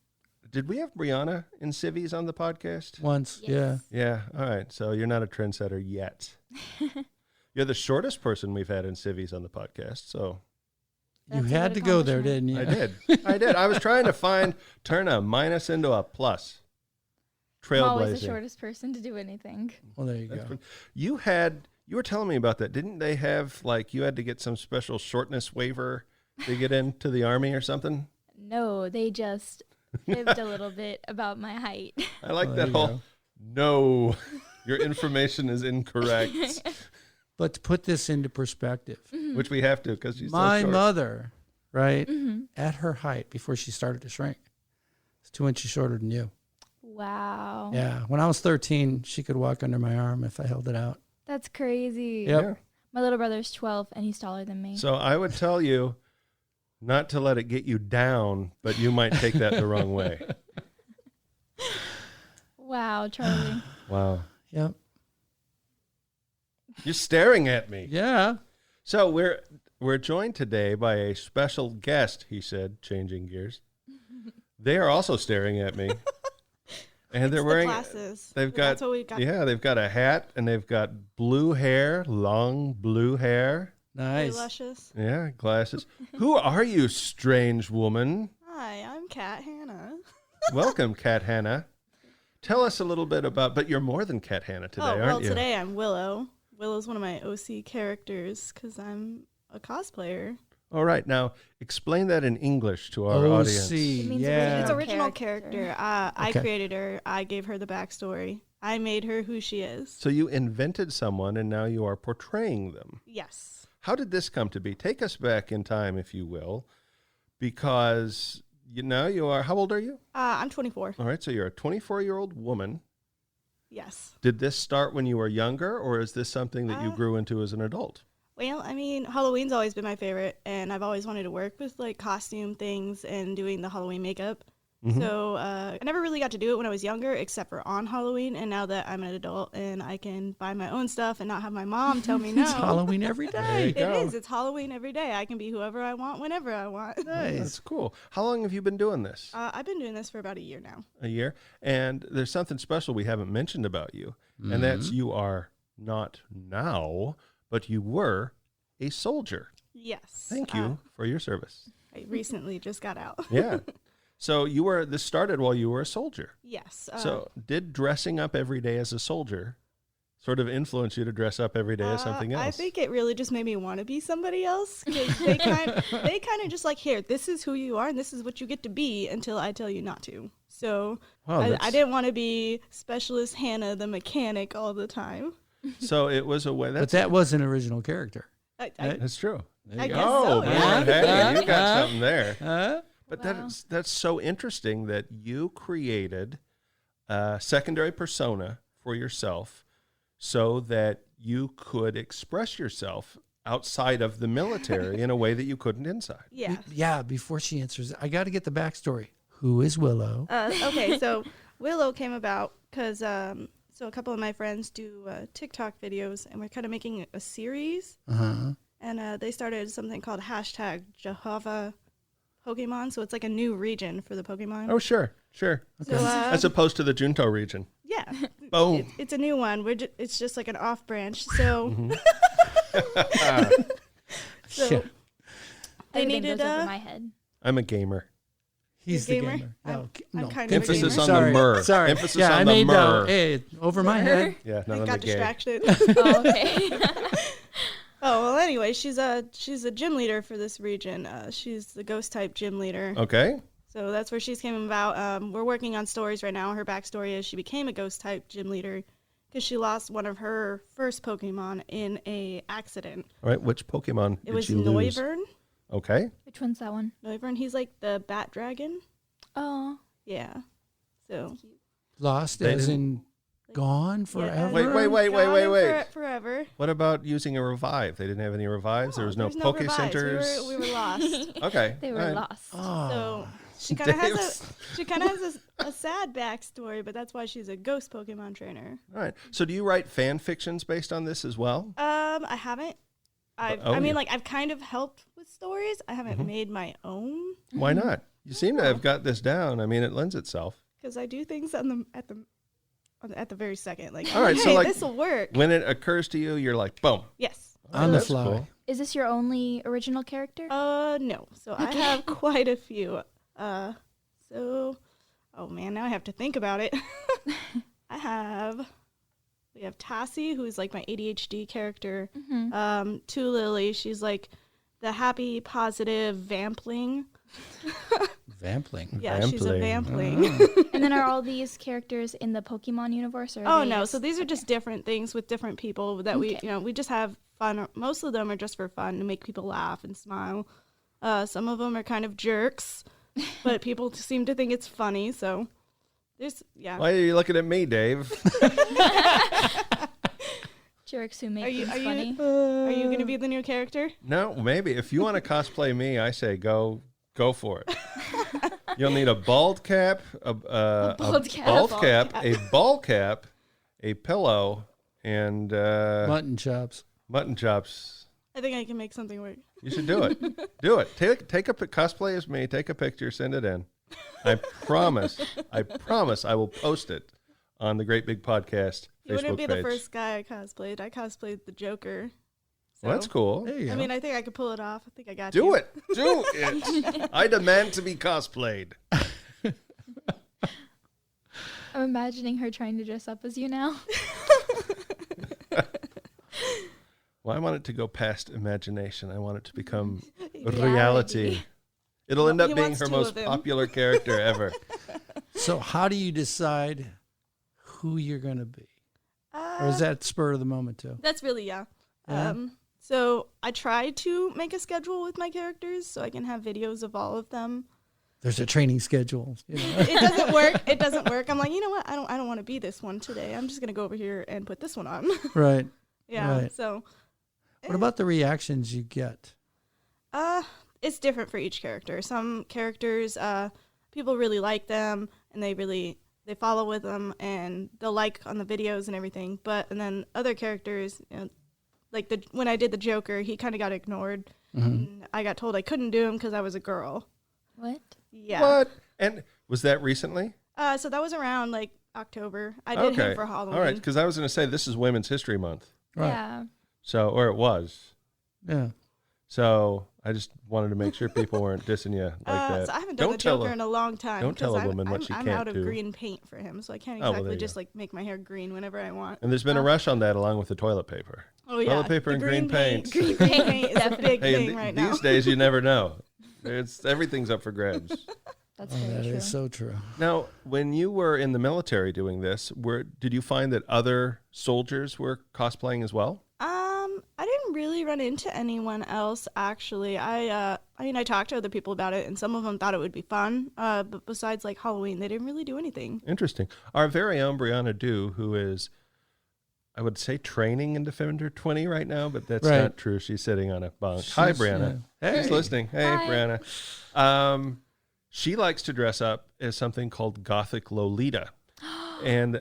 Did we have Brianna in civvies on the podcast? Once, Yes. Yeah. All right. So you're not a trendsetter yet. You're the shortest person we've had in civvies on the podcast. So you had to go there, didn't you? I did. I was trying to turn a minus into a plus. Trailblazing. I'm always the shortest person to do anything. Well, there you go. You were telling me about that. Didn't they have, you had to get some special shortness waiver to get into the Army or something? No, they just fibbed a little bit about my height. I like that whole, no, your information is incorrect. But to put this into perspective. Mm-hmm. Which we have to because she's my so short. mother, right, Mm-hmm. at her height before she started to shrink, is 2 inches shorter than you. Wow. Yeah. When I was 13, she could walk under my arm if I held it out. That's crazy. Yep. Yeah. My little brother's 12 and he's taller than me. So I would tell you not to let it get you down, but you might take that the wrong way. Wow, Charlie. Wow. Yep. You're staring at me. Yeah. So we're joined today by a special guest, he said, changing gears. They are also staring at me. And they're wearing glasses. They've got That's what we got. Yeah, they've got a hat and they've got blue hair, long blue hair. Very Nice. luscious. Yeah, glasses. Who are you, strange woman? Hi, I'm Kat Hannah. Welcome, Kat Hannah. Tell us a little bit about, but you're more than Kat Hannah today, aren't you? Today I'm Willow. Willow's one of my OC characters because I'm a cosplayer. All right, now explain that in English to our OC, audience. It means yeah. It's original original character. I Okay. created her. I gave her the backstory. I made her who she is. So you invented someone and now you are portraying them. Yes. How did this come to be? Take us back in time, if you will, because you are, how old are you? I'm 24. All right, so you're a 24-year-old woman. Yes. Did this start when you were younger, or is this something that you grew into as an adult? Well, I mean, Halloween's always been my favorite, and I've always wanted to work with costume things and doing the Halloween makeup. Mm-hmm. So I never really got to do it when I was younger, except for on Halloween. And now that I'm an adult and I can buy my own stuff and not have my mom tell me no. It's Halloween every day. It is. It's Halloween every day. I can be whoever I want, whenever I want. Nice. That's cool. How long have you been doing this? I've been doing this for about a year now. A year. And there's something special we haven't mentioned about you, and that's you are not now, but you were a soldier. Yes. Thank you for your service. I recently just got out. Yeah. So this started while you were a soldier. Yes. So did dressing up every day as a soldier sort of influence you to dress up every day as something else? I think it really just made me want to be somebody else, because they kind of just here, this is who you are and this is what you get to be until I tell you not to. So I didn't want to be Specialist Hannah the mechanic all the time. So it was a way. But that was an original character. That's true. I guess so, man, hey, you got something there. But Wow. that's so interesting that you created a secondary persona for yourself so that you could express yourself outside of the military in a way that you couldn't inside. Yeah. Yeah, before she answers, I got to get the backstory. Who is Willow? Okay, so Willow came about because so a couple of my friends do TikTok videos, and we're kind of making a series. Uh-huh. And they started something called #Jehovah Pokemon, so it's like a new region for the Pokemon. Oh, sure. Okay. So, as opposed to the Junto region. Yeah. Boom. It's a new one. It's just like an off branch. So, so Yeah. they Everything needed goes over my head. I'm a gamer. He's You're the gamer? gamer. I'm No, kind of a Emphasis gamer. on Sorry. the mer. Sorry. Emphasis Yeah, on I the made mer. Hey, over my head. Yeah, I not on the got gay. distracted. Oh, okay. Oh well. Anyway, she's a gym leader for this region. She's the ghost type gym leader. Okay. So that's where she's came about. We're working on stories right now. Her backstory is she became a ghost type gym leader because she lost one of her first Pokemon in a accident. All right. Which Pokemon It did was you lose? Noivern. Okay. Which one's that one? Noivern. He's like the bat dragon. Oh. Yeah. So. Lost They as didn't- in gone forever? Wait. Gone in forever. What about using a revive? They didn't have any revives. There was no There's Poke revives. Centers. We were lost. Okay. They were all right. lost. Oh. So she kind of has a sad backstory, but that's why she's a ghost Pokemon trainer. All right. So do you write fan fictions based on this as well? I haven't. Oh, I mean, yeah. like I've kind of helped with stories. I haven't made my own Why not? You seem to have got this down. I mean, it lends itself. because I do things at the very second. Like, All right. hey, So like this will work. when it occurs to you, you're like, boom. Yes. On the That's fly. cool. Is this your only original character? No. So I have quite a few. So, oh man, now I have to think about it. We have Tassie, who's like my ADHD character. To Lily, she's like the happy, positive vampling. Vampling. Yeah, she's a Vampling. vampling. And then are all these characters in the Pokemon universe? Or are Oh they no, just- so these are just different things with different people that we, Okay. we just have fun. Most of them are just for fun to make people laugh and smile. Some of them are kind of jerks, but people seem to think it's funny. So there's, yeah. Why are you looking at me, Dave? jerks who make Are you things funny? gonna be the new character? No, maybe. If you want to cosplay me, I say go for it. You'll need a bald cap, a bald cap. a ball cap, a pillow, and Mutton chops. mutton chops. I think I can make something work. You should do it. Do it. Take a cosplay as me. Take a picture. Send it in. I promise. I will post it on the Great Big Podcast You Facebook wouldn't be page. the first guy I cosplayed. I cosplayed the Joker. So, Well, that's cool. There you go. I mean, I think I could pull it off. I think I got Do you. it. Do it. I demand to be cosplayed. I'm imagining her trying to dress up as you now. Well, I want it to go past imagination. I want it to become Reality. reality. It'll end He up being wants her two most of them. popular character ever. So how do you decide who you're going to be? Or is that spur of the moment too? That's really, yeah. Yeah? So I try to make a schedule with my characters so I can have videos of all of them. There's a training schedule. You know? It doesn't work. It doesn't work. I'm like, you know what? I don't want to be this one today. I'm just gonna go over here and put this one on. Right. Yeah. Right. So What about the reactions you get? it's different for each character. Some characters, people really like them and they follow with them and they'll like on the videos and everything. And then other characters, like when I did the Joker, he kind of got ignored. And I got told I couldn't do him because I was a girl. What? Yeah. What? And was that recently? So that was around like October. I did him for Halloween. All right, because I was going to say this is Women's History Month. Right. Yeah. So, or it was. Yeah. So I just wanted to make sure people weren't dissing you like that. So I haven't done the Joker in a long time. Don't tell a 'cause woman what she I'm can't out of do. green paint for him, so I can't Oh, well, exactly there you just go. like make my hair green whenever I want. And there's been a rush on that along with the toilet paper. Oh yeah, Toilet paper the and green paint. Green paint is a big Hey, thing right now. these days you never know. Everything's up for grabs. That's Oh, very that true. is so true. Now, when you were in the military doing this, did you find that other soldiers were cosplaying as well? I didn't really run into anyone else actually. I talked to other people about it, and some of them thought it would be fun. But besides like Halloween, they didn't really do anything. Interesting. Our very own Brianna Dew, who is I would say training in Defender 20 right now, but that's Right. not true. She's sitting on a bunk. Hi, Brianna. She's listening. Hey, Hi. Brianna. She likes to dress up as something called Gothic Lolita. And,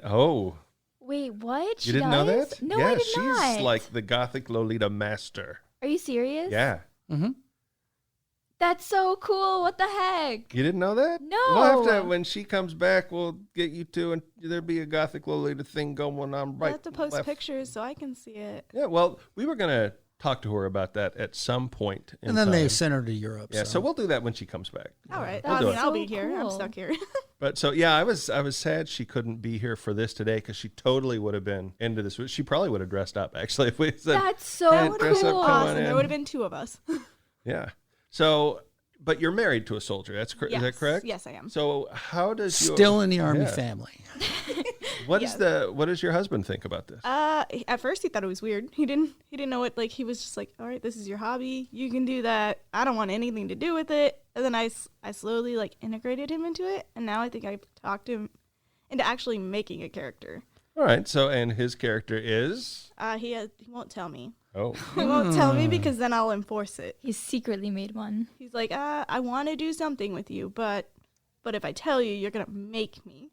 Wait, what? you didn't know that? No, yeah, I did she's not. like the Gothic Lolita master. Are you serious? Yeah. Mm-hmm. That's so cool. What the heck? You didn't know that? No. We'll have to, when she comes back, we'll get you to, and there'll be a Gothic Lolita thing going on I right. have to post left. pictures so I can see it. Yeah, well, we were going to talk to her about that at some point. And then they time. sent her to Europe. Yeah, so we'll do that when she comes back. All right. We'll I do mean, it. I'll be So here. I'm cool. stuck here. But so yeah, I was sad she couldn't be here for this today because she totally would have been into this. She probably would have dressed up actually if we said That's so "Hey, cool. dress up, come on Awesome. in." There would have been 2 of us. Yeah. So, but you're married to a soldier. Is that Yes. correct? Yes, I am. So how does Still in the Army Yeah. family. What Yes. what does your husband think about this? At first he thought it was weird. He didn't know it. Like, he was just like, all right, this is your hobby. You can do that. I don't want anything to do with it. And then I slowly like integrated him into it. And now I think I've talked him into actually making a character. All right. So, and his character is? He won't tell me. Oh. He won't tell me because then I'll enforce it. He's secretly made one. He's like, I want to do something with you, but if I tell you, you're gonna make me.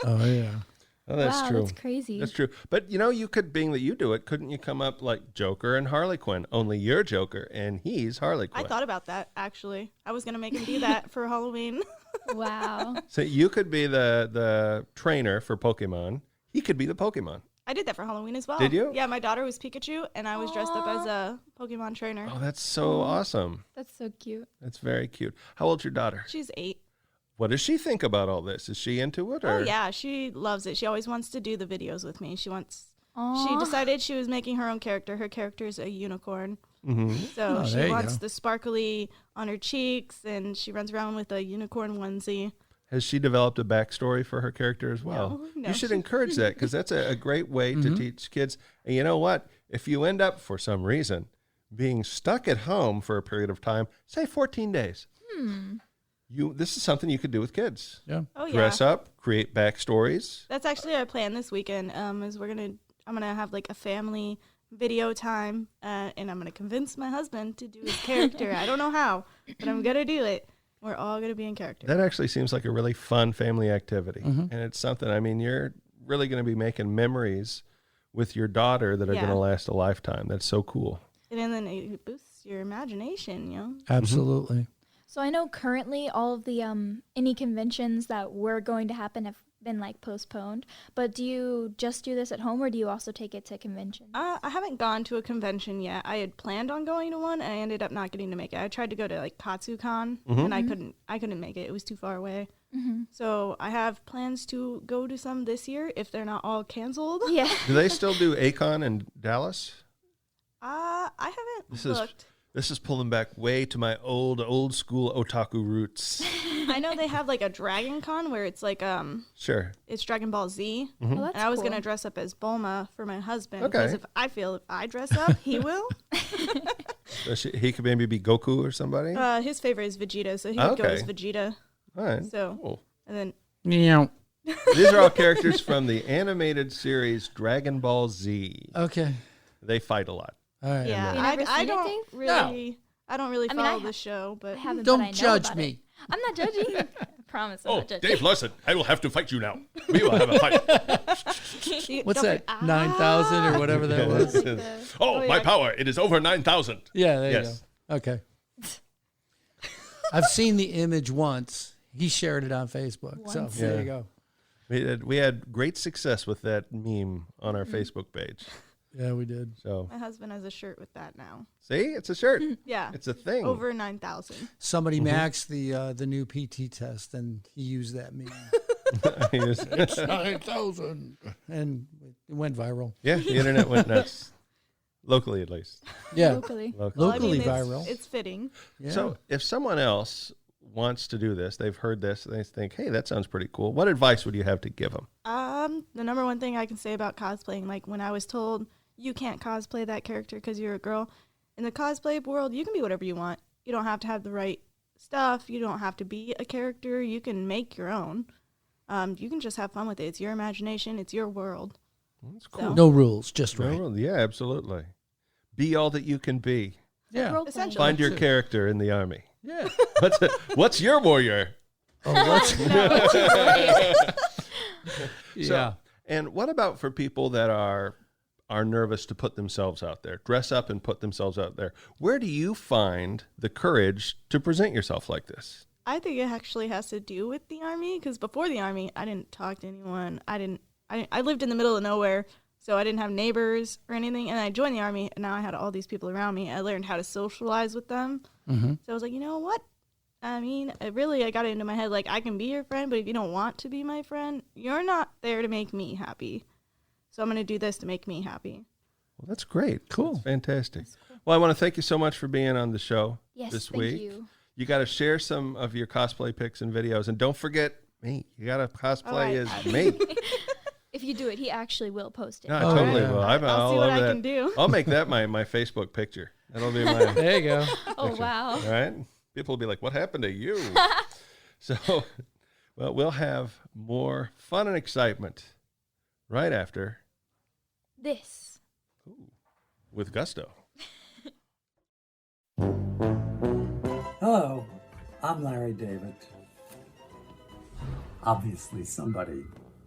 Oh, yeah. Oh, that's wow, true. that's crazy. That's true. But you could, being that you do it, couldn't you come up like Joker and Harley Quinn? Only you're Joker and he's Harley Quinn. I thought about that, actually. I was gonna make him do that for Halloween. Wow. So you could be the trainer for Pokemon. He could be the Pokemon. I did that for Halloween as well. Did you? Yeah, my daughter was Pikachu, and I was dressed up as a Pokemon trainer. Oh, that's so awesome. That's so cute. That's very cute. How old's your daughter? She's 8. What does she think about all this? Is she into it? Or? Oh yeah, she loves it. She always wants to do the videos with me. She Aw. decided she was making her own character. Her character is a unicorn. Mm-hmm. So Oh, there she you wants go. the sparkly on her cheeks, and she runs around with a unicorn onesie. Has she developed a backstory for her character as well? No. You should encourage that because that's a great way to teach kids. And you know what? If you end up, for some reason, being stuck at home for a period of time, say 14 days, this is something you could do with kids. Yeah. Oh yeah. Dress up, create backstories. That's actually our plan this weekend. Is I'm gonna have like a family video time, and I'm gonna convince my husband to do his character. I don't know how, but I'm gonna do it. We're all gonna be in character. That actually seems like a really fun family activity. And it's something, I mean, you're really going to be making memories with your daughter that are going to last a lifetime. That's so cool. And then it boosts your imagination, you know? Absolutely. So I know currently all of the any conventions that were going to happen have been like postponed. But do you just do this at home, or do you also take it to conventions? I haven't gone to a convention yet. I had planned on going to one, and I ended up not getting to make it. I tried to go to like KatsuCon, and I couldn't make it. It was too far away. So I have plans to go to some this year if they're not all canceled. Yeah. Do they still do Akon in Dallas? I haven't looked. This is pulling back way to my old school otaku roots. I know they have like a Dragon Con where it's like Sure. it's Dragon Ball Z. Oh, And that's I was cool. gonna dress up as Bulma for my husband Okay. because if I dress up, he will. So he could maybe be Goku or somebody. His favorite is Vegeta, so he would go Okay. as Vegeta. All right. So Cool. and then Yeah. These are all characters from the animated series Dragon Ball Z. Okay. They fight a lot. All right. yeah, You never I seen it, don't Dave? really. I don't really I mean, follow I the show, but I haven't. Don't but I know judge about me. it. I'm not judging. I promise. I'm not judging. Dave Larson, I will have to fight you now. We will have a fight. What's Don't that? 9,000 or whatever that was? Oh, my yeah. power. It is over 9,000. Yeah, there Yes. you go. Okay. I've seen the image once. He shared it on Facebook. So Once? there Yeah. you go. We had great success with that meme on our Facebook page. Yeah, we did. So, my husband has a shirt with that now. see, it's a shirt. Yeah, It's a thing. over 9,000. Somebody maxed the new PT test, and he used that meme. 9,000, and it went viral. Yeah, the internet went nuts. Locally, at least. Yeah, Locally. Well, locally it's, viral. It's fitting. Yeah. So, if someone else wants to do this, they've heard this, they think, hey, that sounds pretty cool. What advice would you have to give them? The number one thing I can say about cosplaying, like when I was told you can't cosplay that character because you're a girl, in the cosplay world, you can be whatever you want. You don't have to have the right stuff. You don't have to be a character. You can make your own. You can just have fun with it. It's your imagination. It's your world. That's cool. No rules, just No right. rules. Yeah, absolutely. Be all that you can be. Yeah. Essentially. Find your character in the army. Yeah. What's your warrior? Oh, what's So, and what about for people that are nervous to put themselves out there, dress up and put themselves out there? Where do you find the courage to present yourself like this? I think it actually has to do with the Army, because before the Army, I didn't talk to anyone. I lived in the middle of nowhere, so I didn't have neighbors or anything. And I joined the Army, and now I had all these people around me. I learned how to socialize with them. Mm-hmm. So I was like, you know what? I mean, I got it into my head, like, I can be your friend, but if you don't want to be my friend, you're not there to make me happy. So I'm going to do this to make me happy. Well, that's great. Cool. That's fantastic. Cool. Well, I want to thank you so much for being on the show this week. You got to share some of your cosplay pics and videos. And don't forget me. You got to cosplay as me. If you do it, he actually will post it. No, I totally will. I'll see what I can do. I'll make that my Facebook picture. That'll be my There you go. Oh, picture. wow. All right. People will be like, what happened to you? So, well, we'll have more fun and excitement right after this. With gusto. Hello, I'm Larry David. Obviously, somebody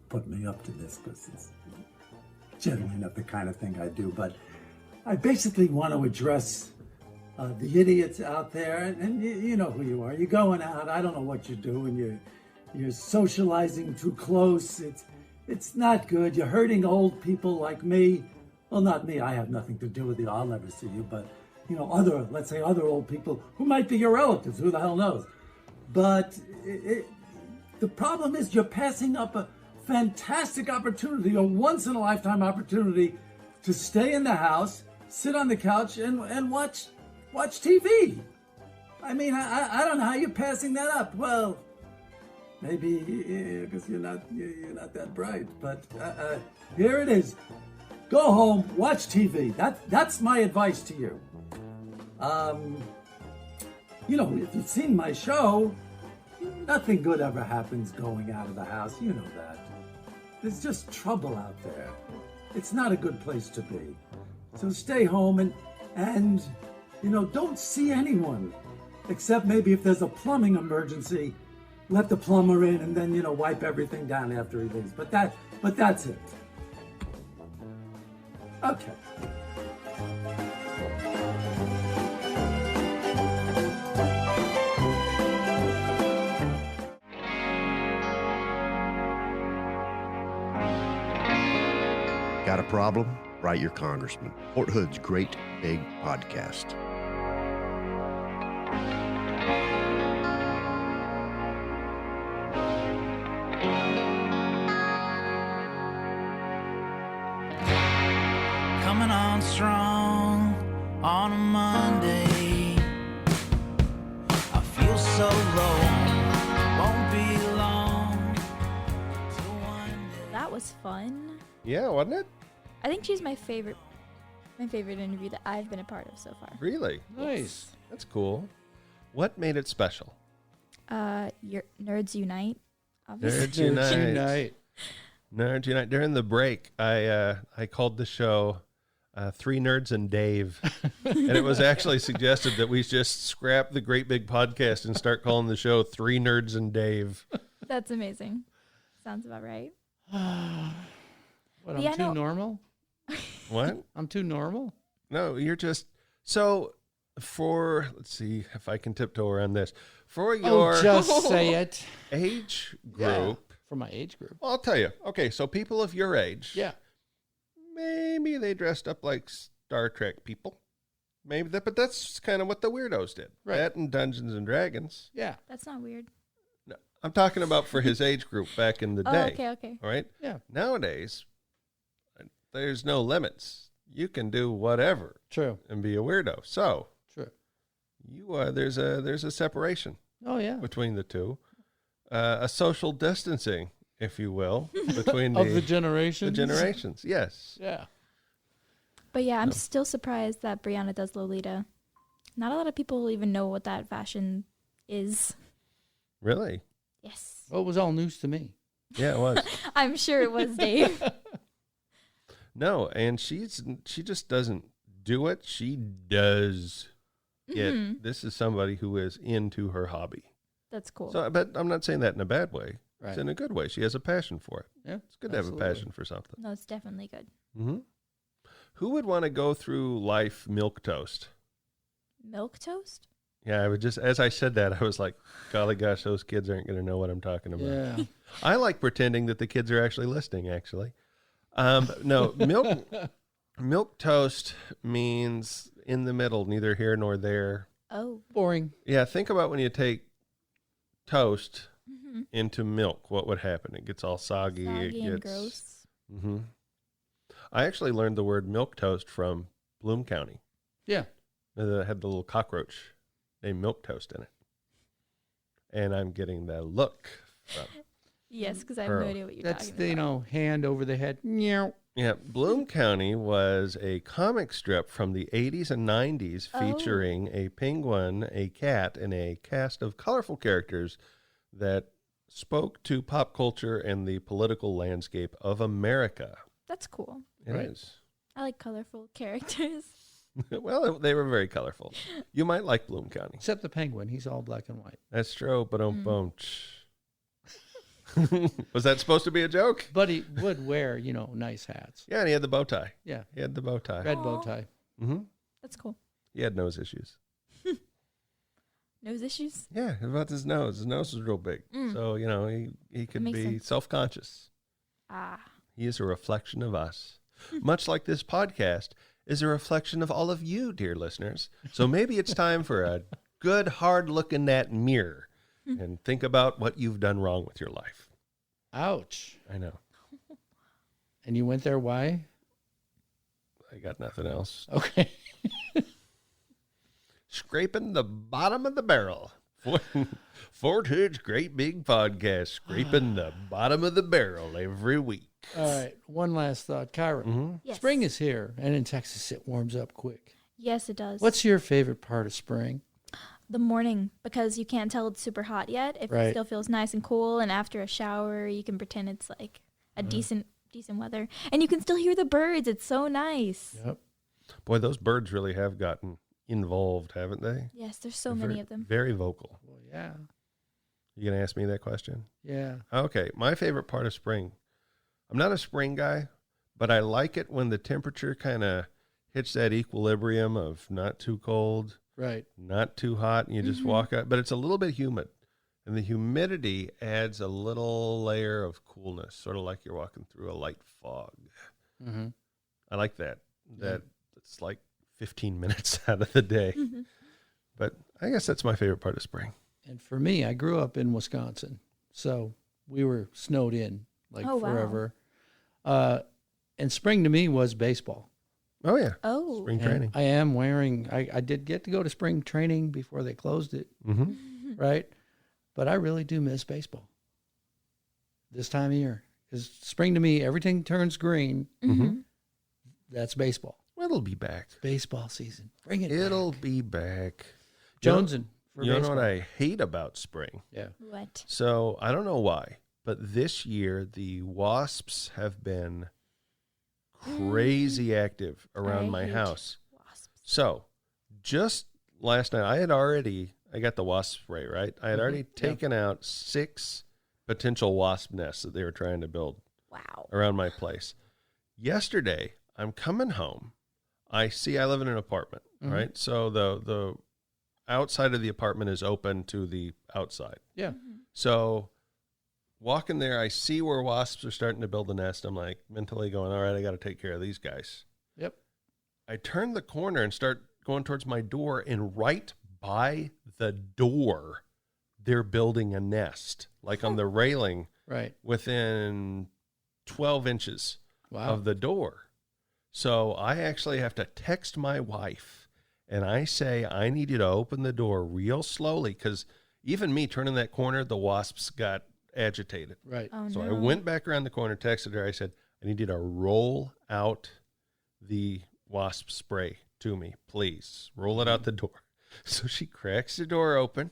put me up to this because it's generally not the kind of thing I do, but I basically want to address the idiots out there, and you know who you are. You're going out, I don't know what you're doing, you're socializing too close, it's not good. You're hurting old people like me. Well, not me, I have nothing to do with you, I'll never see you, but you know, let's say other old people who might be your relatives, who the hell knows. But the problem is you're passing up a fantastic opportunity, a once-in-a-lifetime opportunity to stay in the house, sit on the couch, and watch TV. I mean, I don't know how you're passing that up. Well, maybe because you're not that bright. But here it is. Go home, watch TV. That's my advice to you. You know, if you've seen my show, nothing good ever happens going out of the house. You know that. There's just trouble out there. It's not a good place to be. So stay home and you know, don't see anyone. Except maybe if there's a plumbing emergency, let the plumber in and then, you know, wipe everything down after he leaves. But that's it. Okay. Got a problem? Write your congressman. Fort Hood's Great Big Podcast. Coming on strong on a Monday. I feel so low. Won't be long till one day. That was fun. Yeah, wasn't it? I think she's my favorite interview that I've been a part of so far. Really? Nice. That's cool. What made it special? Your Nerds Unite, obviously. Nerds Unite. Nerds Unite. During the break, I called the show 3 Nerds and Dave. And it was actually suggested that we just scrap the Great Big Podcast and start calling the show 3 Nerds and Dave. That's amazing. Sounds about right. What, I'm too normal? What? I'm too normal? No, you're just... So, let's see if I can tiptoe around this. For your... just say it. Age group. Yeah, for my age group. Well, I'll tell you. Okay, so people of your age. Yeah. Maybe they dressed up like Star Trek people. Maybe that, but that's kind of what the weirdos did. Right. That and Dungeons and Dragons. Yeah. That's not weird. No, I'm talking about for his age group back in the day. Okay. All right? Yeah. Nowadays, there's no limits. You can do whatever. True. And be a weirdo. So, true. There's a separation. Oh, yeah. Between the two. A social distancing, if you will, between the generations. The generations, yes. Yeah. But yeah, I'm still surprised that Brianna does Lolita. Not a lot of people even know what that fashion is. Really? Yes. Well, it was all news to me. Yeah, it was. I'm sure it was, Dave. No, and she just doesn't do it. She does it. This is somebody who is into her hobby. That's cool. So, but I'm not saying that in a bad way. Right. It's in a good way. She has a passion for it. Yeah, it's good to have a passion for something. No, it's definitely good. Mm-hmm. Who would want to go through life milquetoast? Milquetoast? Yeah, I would just, as I said that, I was like, golly gosh, those kids aren't going to know what I'm talking about. Yeah. I like pretending that the kids are actually listening, actually. No, milquetoast means in the middle, neither here nor there. Oh. Boring. Yeah, think about when you take toast into milk, what would happen? It gets all soggy. And gross. Mm-hmm. I actually learned the word milquetoast from Bloom County. Yeah. It had the little cockroach named Milquetoast in it. And I'm getting the look from Yes, because I have no idea what you're That's talking about. the, hand over the head. Meow. Yeah, Bloom County was a comic strip from the 80s and 90s featuring a penguin, a cat, and a cast of colorful characters that spoke to pop culture and the political landscape of America. That's cool. It is. I like colorful characters. Well, they were very colorful. You might like Bloom County. Except the penguin. He's all black and white. That's true, but was that supposed to be a joke? But he would wear, nice hats. Yeah, and he had the bow tie. Yeah. He had the bow tie. Red bow tie. Mm-hmm. That's cool. He had nose issues. Nose issues? Yeah, about his nose. His nose was real big. So, he could makes be sense. self-conscious. Ah. He is a reflection of us. Much like this podcast is a reflection of all of you, dear listeners. So maybe it's time for a good, hard look in that mirror and think about what you've done wrong with your life. Ouch. I know. And you went there, why? I got nothing else. Okay. Scraping the bottom of the barrel. Fort Hood's great big podcast, scraping the bottom of the barrel every week. All right. One last thought. Kyra, Yes. spring is here, and in Texas, it warms up quick. Yes, it does. What's your favorite part of spring? The morning, because you can't tell it's super hot yet. It Right. still feels nice and cool, and after a shower, you can pretend it's like a decent weather, and you can still hear the birds. It's so nice. Yep. Boy, those birds really have gotten involved, haven't they? Yes, there's so They're many of them. Very vocal. Well, yeah. You gonna ask me that question? Yeah. Okay, my favorite part of spring. I'm not a spring guy, but I like it when the temperature kind of hits that equilibrium of not too cold, Right. not too hot, and you just walk out. But it's a little bit humid, and the humidity adds a little layer of coolness, sort of like you're walking through a light fog. Mm-hmm. I like that. It's like 15 minutes out of the day. But I guess that's my favorite part of spring. And for me, I grew up in Wisconsin, so we were snowed in like Oh, wow. forever. And spring to me was baseball. Oh, yeah. Oh. Spring And training. I am wearing, I did get to go to spring training before they closed it, Mm-hmm. right? But I really do miss baseball this time of year. Because spring to me, everything turns green. Mm-hmm. That's baseball. It'll be back. Baseball season. Bring it It'll back. be back. Jonesing for You know baseball. what I hate about spring? Yeah. What? So I don't know why, but this year the wasps have been crazy active around I my hate house. wasps. So just last night, I got the wasp spray, right? I had already taken out 6 potential wasp nests that they were trying to build Wow. around my place. Yesterday, I'm coming home. I live in an apartment, right? So the outside of the apartment is open to the outside. Yeah. So walking there, I see where wasps are starting to build a nest. I'm like mentally going, all right, I got to take care of these guys. Yep. I turn the corner and start going towards my door, and right by the door, they're building a nest, like on the railing, Right. within 12 inches Wow. of the door. So I actually have to text my wife, and I say, I need you to open the door real slowly, because even me turning that corner, the wasps got agitated. Right. Oh, So I no. went back around the corner, texted her. I said, I need you to roll out the wasp spray to me, please. Roll it out the door. So she cracks the door open,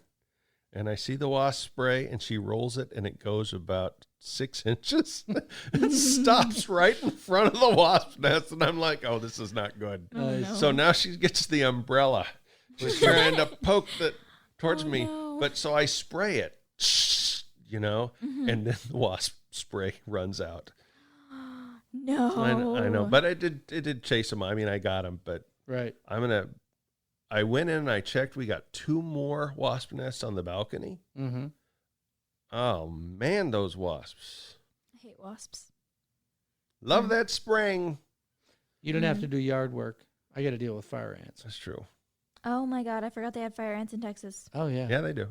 and I see the wasp spray, and she rolls it, and it goes about 6 inches. It stops right in front of the wasp nest, and I'm like, oh, this is not good. Nice. So now she gets the umbrella. She's trying to poke it towards me, but so I spray it, and then the wasp spray runs out. No. I know, but it did chase him. I mean, I got him, but right. I went in and I checked. We got 2 more wasp nests on the balcony. Mm-hmm. Oh man, those wasps! I hate wasps. Love that spring. You don't have to do yard work. I got to deal with fire ants. That's true. Oh my God, I forgot they had fire ants in Texas. Oh yeah. Yeah, they do.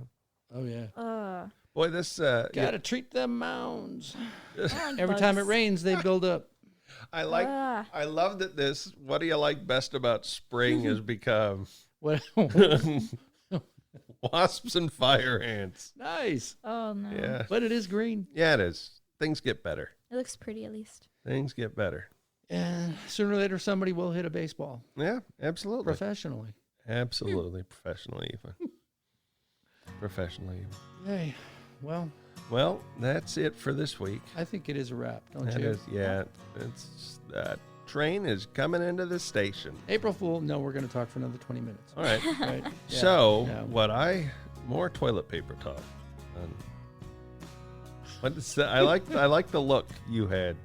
Oh yeah. Boy, this gotta treat them mounds. Like Every time it rains, they build up. I love that this. What do you like best about spring has become what? Wasps and fire ants. Nice. Oh no. Yeah, but it is green. Yeah, it is. Things get better. It looks pretty at least. Things get better. And sooner or later, somebody will hit a baseball. Yeah, absolutely. Professionally. Absolutely, professionally even. Professionally even. Hey, well, that's it for this week. I think it is a wrap, don't That you? is, yeah. It's that train is coming into the station. April Fool. No, we're going to talk for another 20 minutes. All right. Right. Yeah. So, Yeah. more toilet paper talk. I like the look you had.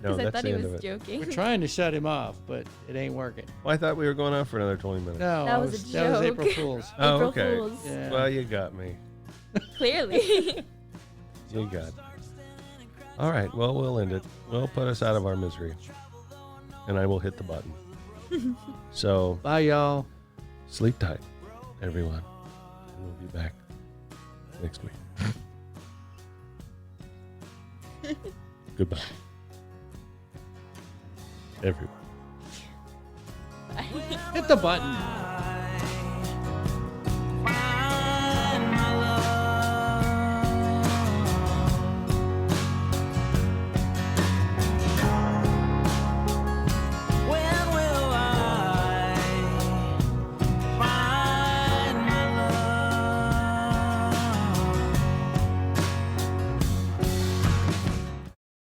No, Because I that's thought the he end was of it. joking. We're trying to shut him off, but it ain't working. Well, I thought we were going on for another 20 minutes. No, That was a that was joke. April Fool's. Oh, April okay. Fools. Yeah. Well, you got me. Clearly. You got it. All right. Well, we'll end it. We'll put us out of our misery. And I will hit the button. So, Bye, y'all. sleep tight, everyone. And we'll be back next week. Goodbye. Everyone. Hit the button.